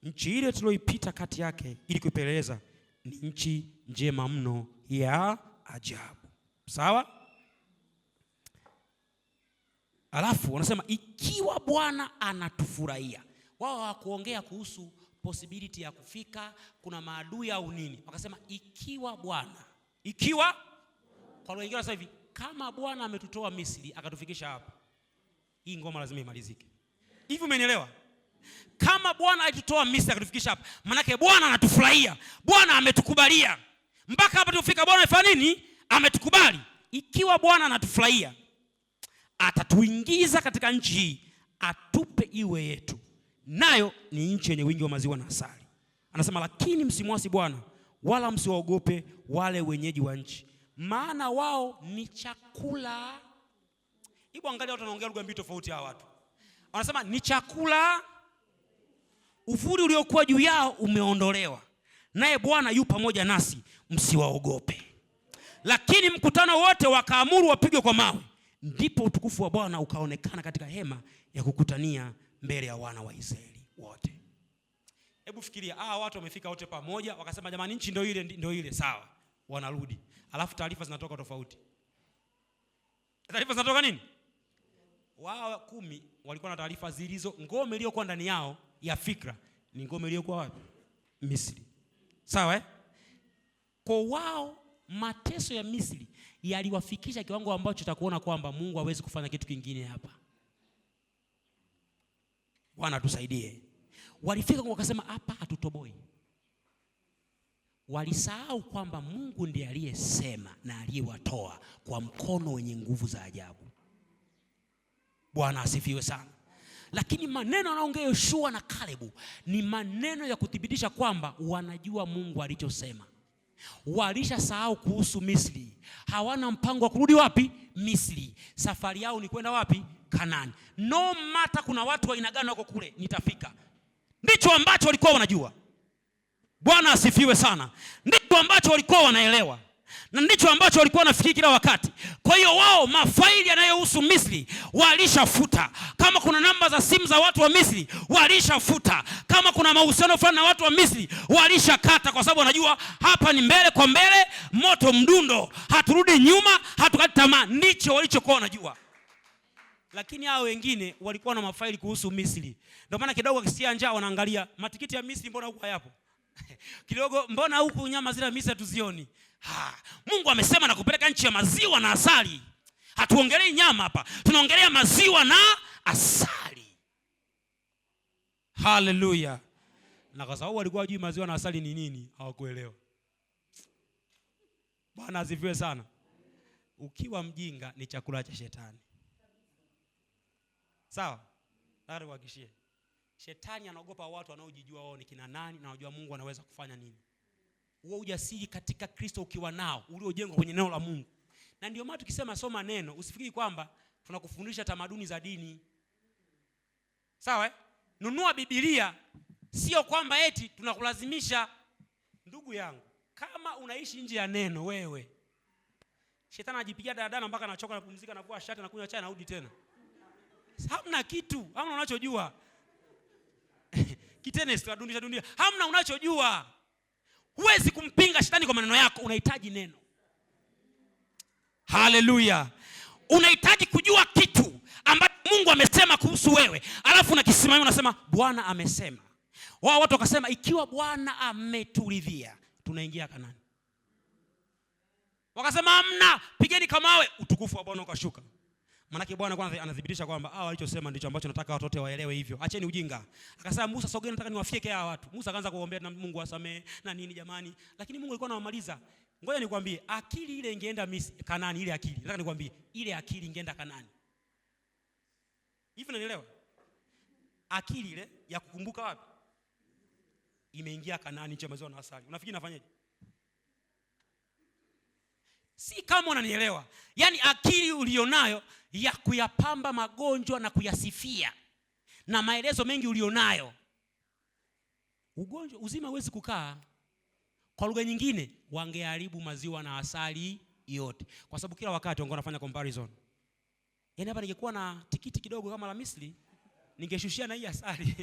nchi ile tulioipita kati yake ili kuipeleleza ni nchi njema mno ya ajabu. Sawa? Alafu wanasema ikiwa Bwana anatufurahia. Wao hawakuongea kuhusu possibility ya kufika kuna maadui au nini. Wakasema ikiwa Bwana. Ikiwa kwa wengine wanasema hivi, kama Bwana ametutoa Misri akatufikisha hapa, hii ngoma lazima imalizike. Hivi umenielewa? Kama Bwana alitutoa Misri akatufikisha hapa, maana yake Bwana anatufurahia. Bwana ametukubalia. Mpaka hapa tufika Bwana amefanya nini? Ametukubali. Ikiwa Bwana anatufurahia, atatuingiza katika nchi hii, atupe iwe yetu. Nayo ni nchi yenye wingi wa maziwa na asali. Anasema lakini msimwasi Bwana, wala msiwaogope wale wenyeji wa nchi, maana wao ni chakula. Hebu angalia watu wanaongea lugha mbili tofauti hawa watu. Wanasema ni chakula. Uvuli uliokuwa juu yao umeondolewa, naye Bwana yu pamoja nasi, msiwaogope. Lakini mkutano wote wakaamuru wapigwe kwa mawe. Ndipo utukufu wa Bwana ukaonekana katika hema ya kukutania mbele ya wana wa Israeli wote. Hebu fikiria, watu wamefika wote pamoja, wakasema jamani nchi ndio ile, sawa. Wanarudi. Alafu taarifa zinatoka tofauti. Taarifa zinatoka nini? wao 10 walikuwa na taarifa zilizo, ngome iliyokuwa ndani yao ya fikra ni ngome iliyokuwa wapi? Misri. Sawa Kwa wao mateso ya Misri yaliwafikisha kiwango ambacho takuona kwamba Mungu hawezi kufanya kitu kingine hapa. Bwana tusaidie. Walifika wakasema hapa hatutoboi. Walisahau kwamba Mungu ndiye aliyesema na aliyewatoa kwa mkono wenye nguvu za ajabu. Bwana asifiwe sana. Lakini maneno anaongea Yoshua na Kalebu ni maneno ya kuthibitisha kwamba wanajua Mungu alichosema. Walishasahau kuhusu Misri. Hawana mpango wa kurudi wapi? Misri. Safari yao ni kwenda wapi? Kanaani. No matter kuna watu wa aina gani wako kule, nitafika. Ndicho ambacho walikuwa wanajua. Bwana asifiwe sana. Ndicho ambacho walikuwa wanaelewa. Na ndicho ambacho walikuwa wanafikiri kila wakati. Kwa hiyo wao mafaili yanayohusu Misri walishafuta. Kama kuna namba za simu za watu wa Misri walishafuta. Kama kuna mahusiano fulani na watu wa Misri walishakata, kwa sababu wanajua hapa ni mbele kwa mbele, moto mdundo. Haturudi nyuma, hatukati tamaa. Ndicho walichokuwa wanajua. Lakini hao wengine walikuwa na mafaili kuhusu Misri. Ndio maana kidogo akisikia njaa wanaangalia matikiti ya Misri, mbona huko hayapo? Kidogo mbona huku nyama zile Misri tuzioni? Mungu amesema na kupeleka nchi ya maziwa na asali. Hatuongelei nyama hapa, tunaongelea maziwa na asali. Haleluya. Na kwa sababu walikuwa hawajui maziwa na asali ni nini, hawakuelewa. Bwana asifiwe sana. Ukiwa mjinga ni chakula cha shetani. Sawa? Nataka kuhakikishia. Shetani anaogopa watu wanaojijua wao ni kina nani na wanajua Mungu anaweza kufanya nini. Huo ujasiri katika Kristo ukiwa nao, uliojengwa kwenye neno la Mungu. Na ndio maana tukisema soma neno, usifikiri kwamba tunakufundisha tamaduni za dini. Sawa Nunua Biblia, sio kwamba eti tunakulazimisha. Ndugu yangu, kama unaishi nje ya neno wewe, shetani anajipigia daladala mpaka anachoka na kupumzika na kuvua shati na kunywa chai na rudi tena. Hamna kitu, hamna unachojua. Kitenesi tunadundisha dunia. Hamna unachojua. Huwezi kumpinga shetani kwa maneno yako, unahitaji neno. Haleluya. Unahitaji kujua kitu ambacho Mungu amesema kuhusu wewe, alafu unakisimamia unasema Bwana amesema. Wao watu wakasema ikiwa Bwana ameturidhia tunaingia Kanaani. Wakasema hamna, pigeni kamawe, utukufu wa Bwana ukashuka. Maana Bwana kwanza anathibitisha kwamba alichosema ndicho ambacho nataka watu wote waelewe hivyo. Acheni ujinga. Akasema Musa, sogeni nataka niwafieke hawa watu. Musa akaanza kuombea na Mungu asamee na nini jamani. Lakini Mungu alikuwa anawamaliza. Ngoja nikwambie, akili ile ingeenda Kanaani, ile akili. Nataka nikwambie, ile akili ingeenda Kanaani. Hivi unanielewa? Akili ile ya kukumbuka wapi? Imeingia Kanaani, nchi ya maziwa na asali. Unafikiri nafanyaje? Si kama unanielewa. Yaani akili ulionayo ya kuyapamba magonjwa na kuyasifia, na maelezo mengi ulionayo, ugonjwa uzima huwezi kukaa. Kwa lugha nyingine, wangeharibu maziwa na asali yote, kwa sababu kila wakati wangekuwa wanafanya comparison. Yaani hapa ningekuwa na tikiti kidogo kama la Misri, ningeshushia na hii asali.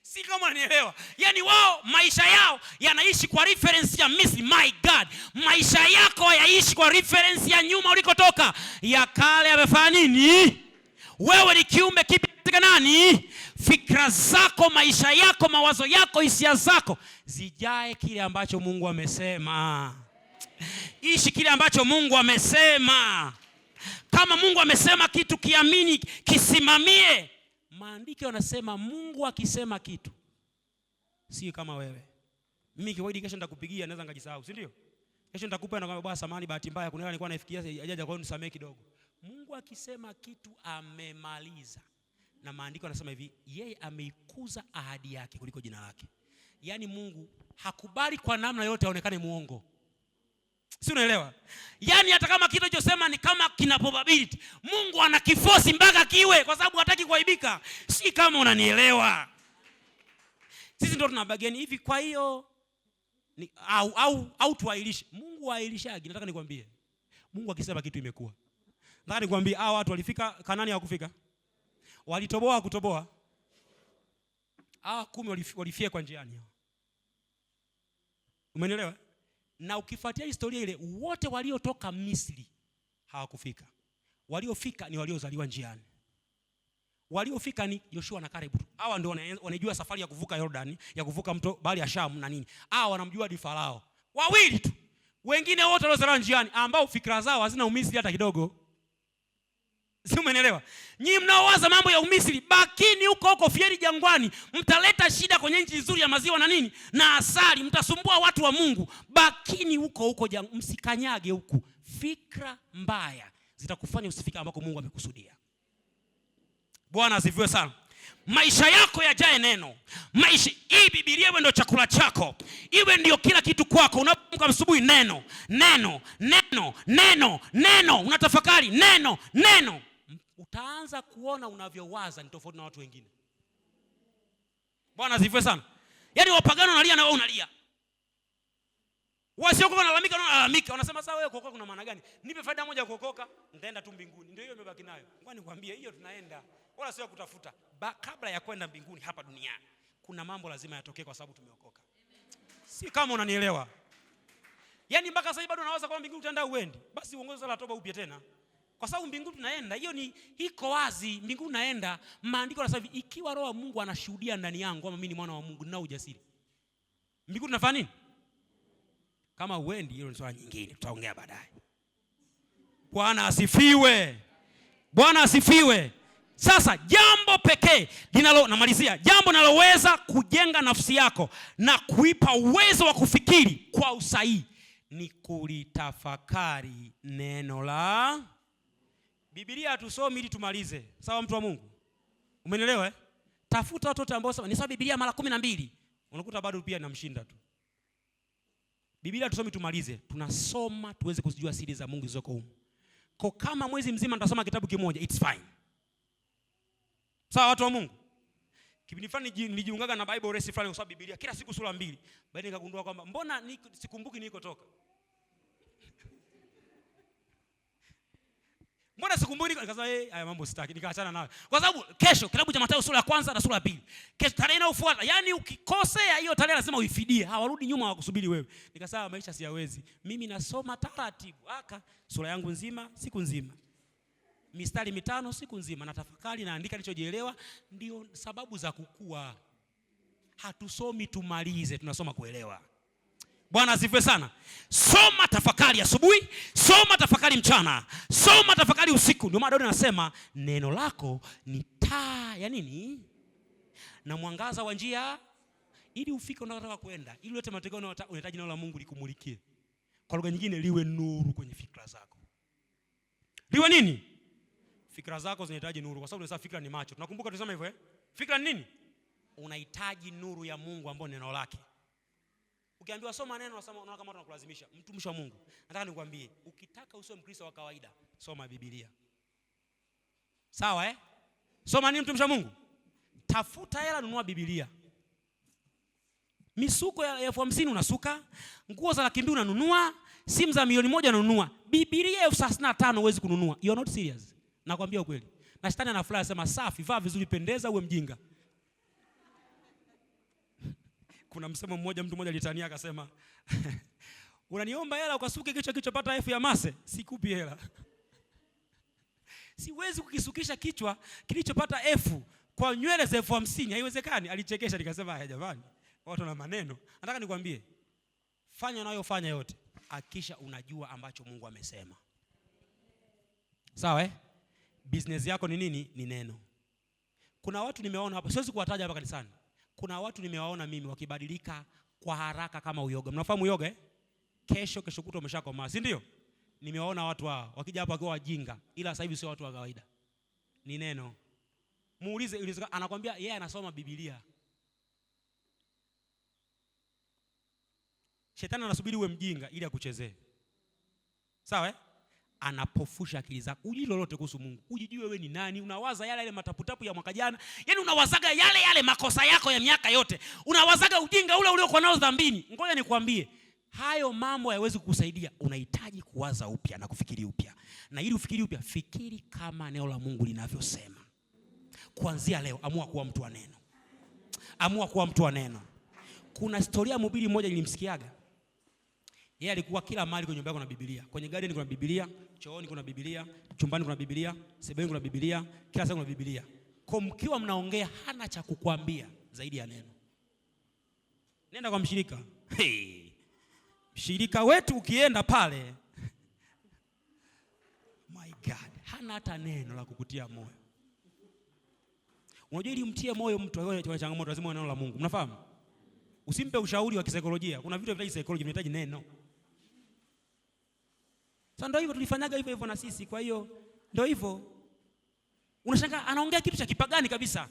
Si kama unanielewa. Yaani wao maisha yao yanaishi kwa reference ya Misri. My God, maisha yako hayaishi kwa reference ya nyuma ulikotoka. Ya kale yamefanya nini? Wewe ni kiumbe kipya katika nani? Fikra zako, maisha yako, mawazo yako, hisia zako zijae kile ambacho Mungu amesema. Ishi kile ambacho Mungu amesema. Kama Mungu amesema kitu, kiamini, kisimamie. Maandiko yanasema Mungu akisema kitu, si kama wewe. Mimi kiwaidi kesho nitakupigia, naweza ngajisahau, si ndio? Kesho nitakupa na kwamba bwana samahani, bahati mbaya kuna nilikuwa nafikiria hajaja, kwa hiyo nisamee kidogo. Mungu akisema kitu amemaliza. Na maandiko yanasema hivi, yeye ameikuza ahadi yake kuliko jina lake. Yaani Mungu hakubali kwa namna yote aonekane muongo. Si unaelewa? Yaani hata kama kitu chosema ni kama kina probability, Mungu anakiforce mpaka kiwe, kwa sababu hataki kuaibika. Si kama unanielewa. Sisi ndio tunabageni hivi, kwa hiyo au tuailishe. Mungu aailishaje? Nataka nikwambie. Mungu akisema kitu imekuwa. Nataka nikwambie hao watu walifika Kanaani hawakufika. Walitoboa kutoboa. 10 walifia kwa njiani. Umeelewa? Na ukifuatia historia ile, wote waliotoka Misri hawakufika. Waliofika ni waliozaliwa njiani. Waliofika ni Yoshua na Kalebu. Hawa ndio wanajua safari ya kuvuka Yordani, ya kuvuka mto bahari ya Shamu na nini. Hawa wanamjua hadi Farao. Wawili tu. Wengine wote waliozaliwa njiani ambao fikra zao hazina umisri hata kidogo. Si umeelewa? Nyinyi mnaowaza mambo ya umisri, bakini huko fieri jangwani. Mtaleta shida kwenye nchi nzuri ya maziwa na nini? Na asali, mtasumbua watu wa Mungu. Bakini huko msikanyage huku. Fikra mbaya zitakufanya usifike ambako Mungu amekusudia. Bwana asifiwe sana. Maisha yako yajae neno. Hii Biblia iwe ndio chakula chako. Iwe ndio kila kitu kwako. Unapoamka asubuhi neno. Unatafakari neno. Utaanza kuona unavyowaza ni tofauti na watu wengine. Bwana asifiwe sana. Yaani wapagano wanalia na wewe unalia. Wasiokoka wanalalamika. Wanasema sasa wewe kuokoka kuna maana gani? Nipe faida moja kuokoka, nitaenda tu mbinguni. Ndio hiyo imebaki nayo. Ngoja nikwambie hiyo tunaenda. Wala sio kutafuta. Kabla ya kwenda mbinguni hapa duniani, kuna mambo lazima yatokee kwa sababu tumeokoka. Si kama unanielewa. Yaani mpaka sasa bado unawaza kwamba mbinguni utaenda uendi. Basi uongoze sala toba upya tena. Kwa sababu mbinguni tunaenda. Hiyo ni iko wazi, mbinguni naenda. Maandiko yanasema ikiwa roho wa Mungu anashuhudia ndani yangu kama mimi ni mwana wa Mungu, ninao ujasiri. Mbinguni tunafanya nini? Kama uendi, hilo ni swala nyingine, tutaongea baadaye. Bwana asifiwe. Sasa jambo pekee jambo linaloweza kujenga nafsi yako na kuipa uwezo wa kufikiri kwa usahihi ni kulitafakari neno la Biblia. Tusomi ili tumalize. Sawa mtu wa Mungu? Umenielewa? Tafuta watoto ambao ni sawa Biblia mara 12. Unakuta bado pia namshinda tu. Biblia tusomi tumalize. Tunasoma tuweze kuzijua siri za Mungu zilizoko huko. Kwa kama mwezi mzima nitasoma kitabu kimoja, it's fine. Sawa watu wa Mungu? Kipindi fulani nilijiungaga na Bible race fulani kusoma Biblia kila siku sura 2. Baadaye nikagundua kwamba mbona sikumbuki nilikotoka. Mbona sikumbuki nikasema haya mambo sitaki, nikaachana nayo. Kwa sababu kesho kitabu cha Mathayo sura ya 1 na sura ya 2. Kesho tarehe inayofuata, yani ukikosea hiyo tarehe lazima uifidie. Hawarudi nyuma wakusubiri wewe. Nikasema maisha siyawezi. Mimi nasoma taratibu. Sura yangu nzima, siku nzima. Mistari 5 siku nzima, natafakari, naandika nilichojielewa. Ndio sababu za kukua. Hatusomi tumalize, tunasoma kuelewa. Bwana asifiwe sana. Soma tafakari asubuhi, soma tafakari mchana, soma tafakari usiku. Ndio maana Daudi anasema neno lako ni taa ya nini? Na mwangaza wa njia, ili ufike unataka kwenda, ili ulete matokeo unahitaji neno la Mungu likumulikie. Kwa lugha nyingine liwe nuru kwenye fikra zako. Liwe nini? Fikra zako zinahitaji nuru, kwa sababu tunasema fikra ni macho. Tunakumbuka tulisema hivyo Fikra ni nini? Unahitaji nuru ya Mungu ambayo neno lake. Ukiambiwa soma neno unaona kama tunakulazimisha. Mtumishi wa Mungu, nataka nikwambie, ukitaka usiwe Mkristo wa kawaida, soma Biblia. Sawa Soma nini mtumishi wa Mungu? Tafuta hela, nunua Biblia. Misuko ya 50,000 unasuka, nguo za 200,000 unanunua, simu za 1,000,000 unanunua. Biblia 35,000 huwezi kununua. You are not serious. Nakwambia ukweli. Na shetani anafurahi sema safi, vaa vizuri, pendeza, uwe mjinga. Kuna msemo mmoja, mtu mmoja alitania akasema unaniomba hela ukasuke kichwa kilichopata F ya mase, sikupi hela. Siwezi kukisukisha kichwa kilichopata F kwa nywele za 50,000, haiwezekani. Alichekesha, nikasema haya jamani, watu na maneno. Nataka nikwambie, fanya unayofanya yote, hakisha unajua ambacho Mungu amesema. Sawa Business yako ni nini? Ni neno. Kuna watu nimeona hapa, siwezi kuwataja hapa kanisani. Kuna watu nimewaona mimi wakibadilika kwa haraka kama uyoga. Mnafahamu uyoga Kesho kutwa umeshakomaa, si ndio? Nimewaona watu hao wakija hapa wakiwa wajinga, ila sasa hivi sio watu wa kawaida. Ni neno. Muulize, anakuambia yeye anasoma Biblia. Shetani anasubiri uwe mjinga ili akuchezee. Sawa Anapofusha akili zako. Ujui lolote kuhusu Mungu. Ujijue wewe ni nani. Unawaza yale mataputapu ya mwaka jana. Yaani unawazaga yale makosa yako ya miaka yote. Unawazaga ujinga ule uliokuwa nao dhambini. Ngoja nikwambie, hayo mambo hayawezi kukusaidia. Unahitaji kuwaza upya na kufikiri upya. Na ili ufikiri upya, fikiri kama neno la Mungu linavyosema. Kuanzia leo amua kuwa mtu wa neno. Amua kuwa mtu wa neno. Kuna historia mhubiri mmoja nilimsikiaga. Yeye alikuwa kila mahali kwenye nyumba yake kuna Biblia. Kwenye garden kuna Biblia, chooni kuna Biblia, chumbani kuna Biblia, sebuleni kuna Biblia, kila sehemu kuna Biblia. Kwa mkiwa mnaongea hana cha kukuambia zaidi ya neno. Nenda kwa mshirika. Hey. Mshirika wetu ukienda pale, my God, hana hata neno la kukutia moyo. Unajua ili umtie moyo mtu aliye changamoto lazima neno la Mungu. Mnafahamu? Usimpe ushauri wa kisaikolojia. Kuna vitu vya kisaikolojia vinahitaji neno. Sasa ndio hivyo tulifanyaga hivyo na sisi. Kwa hiyo ndio hivyo. Unashangaa anaongea kitu cha kipagani kabisa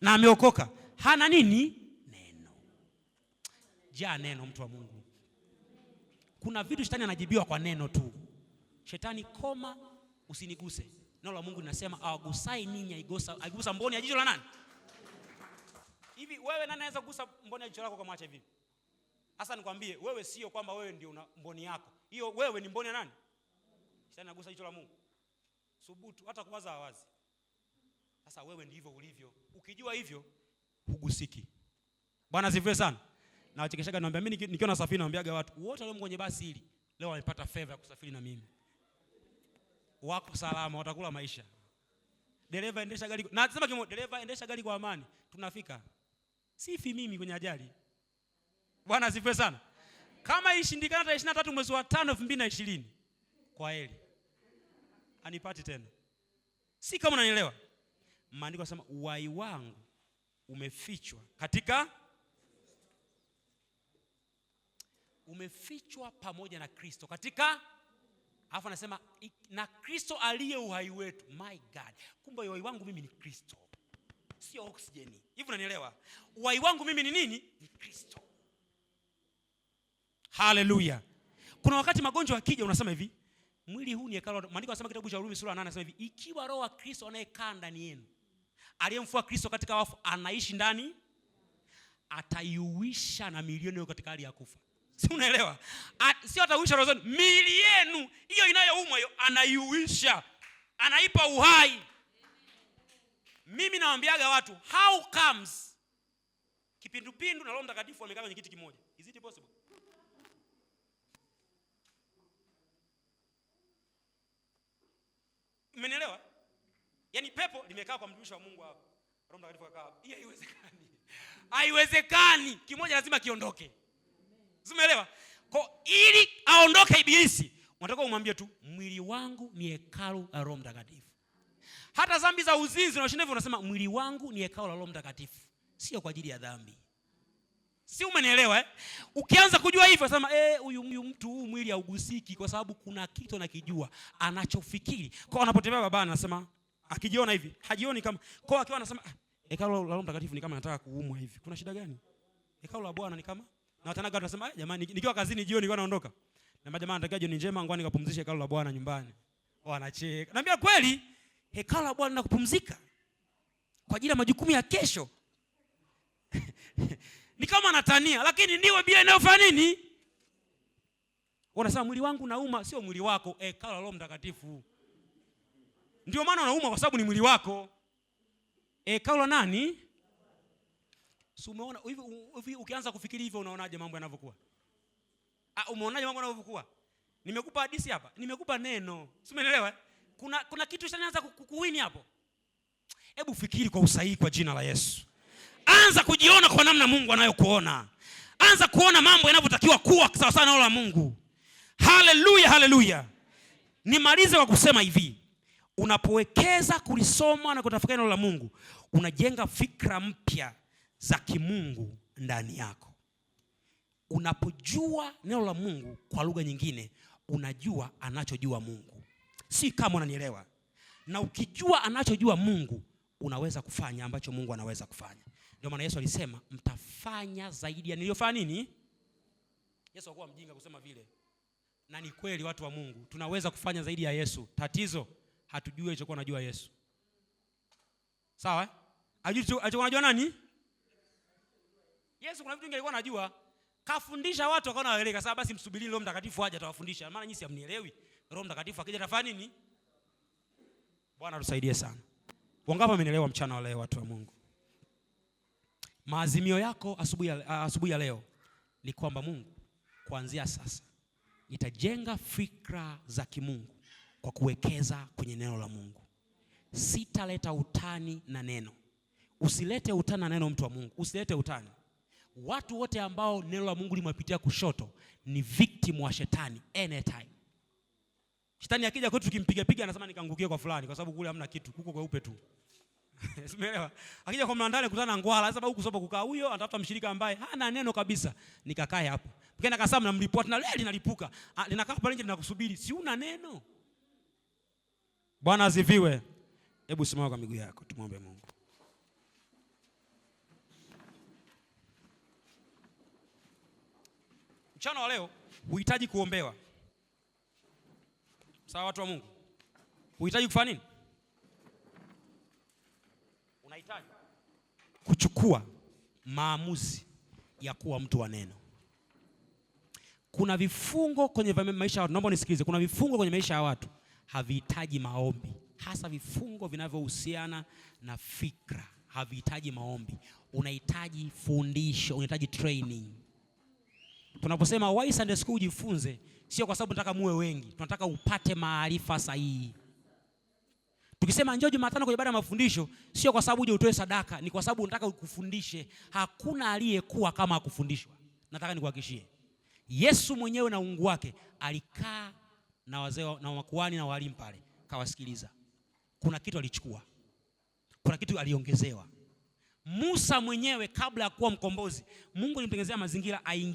na ameokoka. Hana nini? Neno. Jaa neno mtu wa Mungu. Kuna vitu shetani anajibiwa kwa neno tu. Shetani koma usiniguse. Neno la Mungu linasema awagusai ninyi aigusa mboni ya jicho la nani? Hivi wewe nani anaweza kugusa mboni ya jicho lako kama acha hivi? Sasa nikwambie wewe sio kwamba wewe ndio una mboni yako. Hiyo wewe ni mboni ya nani? Shetani anagusa jicho la Mungu. Subutu hata kuwaza wazi. Sasa wewe ndivyo ulivyo. Ukijua hivyo hugusiki. Bwana asifiwe sana. Na wachekeshaga naambia mimi nikiwa na safari naambiaga watu wote walio kwenye basi hili leo wamepata favor ya kusafiri na mimi. Wako salama, watakula maisha. Dereva endesha gari. Na nasema kimo dereva endesha gari kwa amani. Tunafika. Sifi mimi kwenye ajali. Bwana asifiwe sana. Kama ishindikana tarehe 23 mwezi wa 5 2020. Kwa heri. Anipati tena. Si kama unanielewa. Maandiko yanasema uhai wangu umefichwa pamoja na Kristo katika, alafu anasema na Kristo aliye uhai wetu. My God, kumbe uhai wangu mimi ni Kristo, sio oksijeni. Hivi unanielewa? Uhai wangu mimi ni nini? Ni Kristo. Haleluya. Kuna wakati magonjwa yakija unasema hivi, mwili huu ni hekalu. Maandiko yanasema kitabu cha Warumi sura 8 anasema hivi, ikiwa roho wa Kristo anayekaa ndani yenu, aliyemfufua Kristo katika wafu anaishi ndani, ataiuisha na milioni yenu katika hali ya kufa. Si unaelewa? Sio atauisha roho zenu, miili yenu hiyo inayoumwa hiyo anaiuisha. Anaipa uhai. Mimi nawaambiaga watu, how comes kipindupindu na Roho Mtakatifu wamekaa kwenye kiti kimoja? Is it possible? Mmenielewa? Yaani pepo limekaa kwa mtumishi wa Mungu hapa, Roho Mtakatifu akaa hapa. Hiyo haiwezekani. Haiwezekani. Kimoja lazima kiondoke. Umeelewa? Kwa ili aondoke ibilisi, unataka umwambie tu mwili wangu ni hekalu la Roho Mtakatifu. Hata dhambi za uzinzi unashinda hivyo, unasema mwili wangu ni hekalu la Roho Mtakatifu, sio kwa ajili ya dhambi. Si umenielewa? Ukianza kujua hivyo unasema huyu mtu huu mwili haugusiki kwa sababu kuna kitu anakijua, anachofikiri. Kwa anapotembea baba anasema akijiona hivi, hajioni kama kwa akiwa anasema hekalu la Roho Mtakatifu ni kama anataka kuumwa hivi. Kuna shida gani? Hekalu la Bwana ni kama na watanaga tunasema jamani, nikiwa kazini jioni nilikuwa naondoka. Na jamaa anataka jioni njema ngwani nikapumzishe hekalu la Bwana nyumbani. Wanacheka. Naambia kweli hekalu la Bwana nakupumzika kwa ajili ya majukumu ya kesho. Ni kama anatania, lakini ndiwe Biblia inayofanya nini? Unasema mwili wangu unauma, sio mwili wako, hekalu la Roho Mtakatifu. Ndio maana unauma kwa sababu ni mwili wako. Hekalu la nani? So umeona hivi ukianza kufikiri hivyo unaonaje mambo yanavyokuwa? Umeonaje mambo yanavyokuwa? Nimekupa hadithi hapa, nimekupa neno. Si umeelewa? Kuna kitu kinaanza kukuwini hapo. Hebu fikiri kwa usahihi kwa jina la Yesu. Anza kujiona kwa namna Mungu anayokuona. Anza kuona mambo yanavyotakiwa kuwa sawa sawa na neno la Mungu. Haleluya, haleluya. Nimalize kwa kusema hivi. Unapowekeza kulisoma na kutafakari neno la Mungu, unajenga fikra mpya za kimungu ndani yako. Unapojua neno la Mungu kwa lugha nyingine, unajua anachojua Mungu. Si kama unanielewa. Na ukijua anachojua Mungu, unaweza kufanya ambacho Mungu anaweza kufanya. Ndio maana Yesu alisema mtafanya zaidi ya niliyofanya nini? Yesu hakuwa mjinga kusema vile. Na ni kweli watu wa Mungu, tunaweza kufanya zaidi ya Yesu. Tatizo hatujui alichokuwa anajua Yesu. Sawa? Alichokuwa anajua nani? Yesu kuna vitu vingi alikuwa anajua. Kafundisha watu wakaona waelewa. Sasa basi msubirini Roho Mtakatifu aje atawafundisha. Maana nyinyi hamnielewi. Roho Mtakatifu akija atafanya nini? Bwana tusaidie sana. Wangapi wamenielewa mchana wa leo watu wa Mungu? Maazimio yako asubuhi ya leo ni kwamba Mungu kuanzia sasa nitajenga fikra za kimungu kwa kuwekeza kwenye neno la Mungu. Sitaleta utani na neno. Usilete utani na neno, mtu wa Mungu. Usilete utani. Watu wote ambao neno la Mungu limepitia kushoto ni victim wa shetani anytime. Shetani akija kwetu tukimpiga anasema nikaangukie kwa fulani kwa sababu kule hamna kitu, kuko kweupe tu. Umeelewa? Akija kwa mlandale kutana ngwala, sababu huko sababu kukaa huyo anatafuta mshirika ambaye hana neno kabisa, nikakae hapo. Mkienda kasema na mripoti na leo linalipuka. Linakaa pale nje linakusubiri, si una neno. Bwana asifiwe. Hebu simama kwa miguu yako tumwombe Mungu. Mchana wa leo huhitaji kuombewa. Sawa watu wa Mungu? Huhitaji kufanya nini? Unahitaji kuchukua maamuzi ya kuwa mtu wa neno. Kuna vifungo kwenye maisha ya watu, naomba nisikilize, kuna vifungo kwenye maisha ya watu havihitaji maombi, hasa vifungo vinavyohusiana na fikra havihitaji maombi. Unahitaji fundisho, unahitaji training. Tunaposema why Sunday school ujifunze, sio kwa sababu tunataka muwe wengi, tunataka upate maarifa sahihi. Tukisema njoo Jumatano kwa ibada ya mafundisho, sio kwa sababu uje utoe sadaka, ni kwa sababu unataka ukufundishe. Hakuna aliyekuwa kama hakufundishwa. Nataka nikuhakikishie. Yesu mwenyewe na uungu wake alikaa na wazee na makuhani na walimu pale, kawasikiliza. Kuna kitu alichukua. Kuna kitu aliongezewa. Musa mwenyewe kabla ya kuwa mkombozi, Mungu alimtengenezea mazingira aingie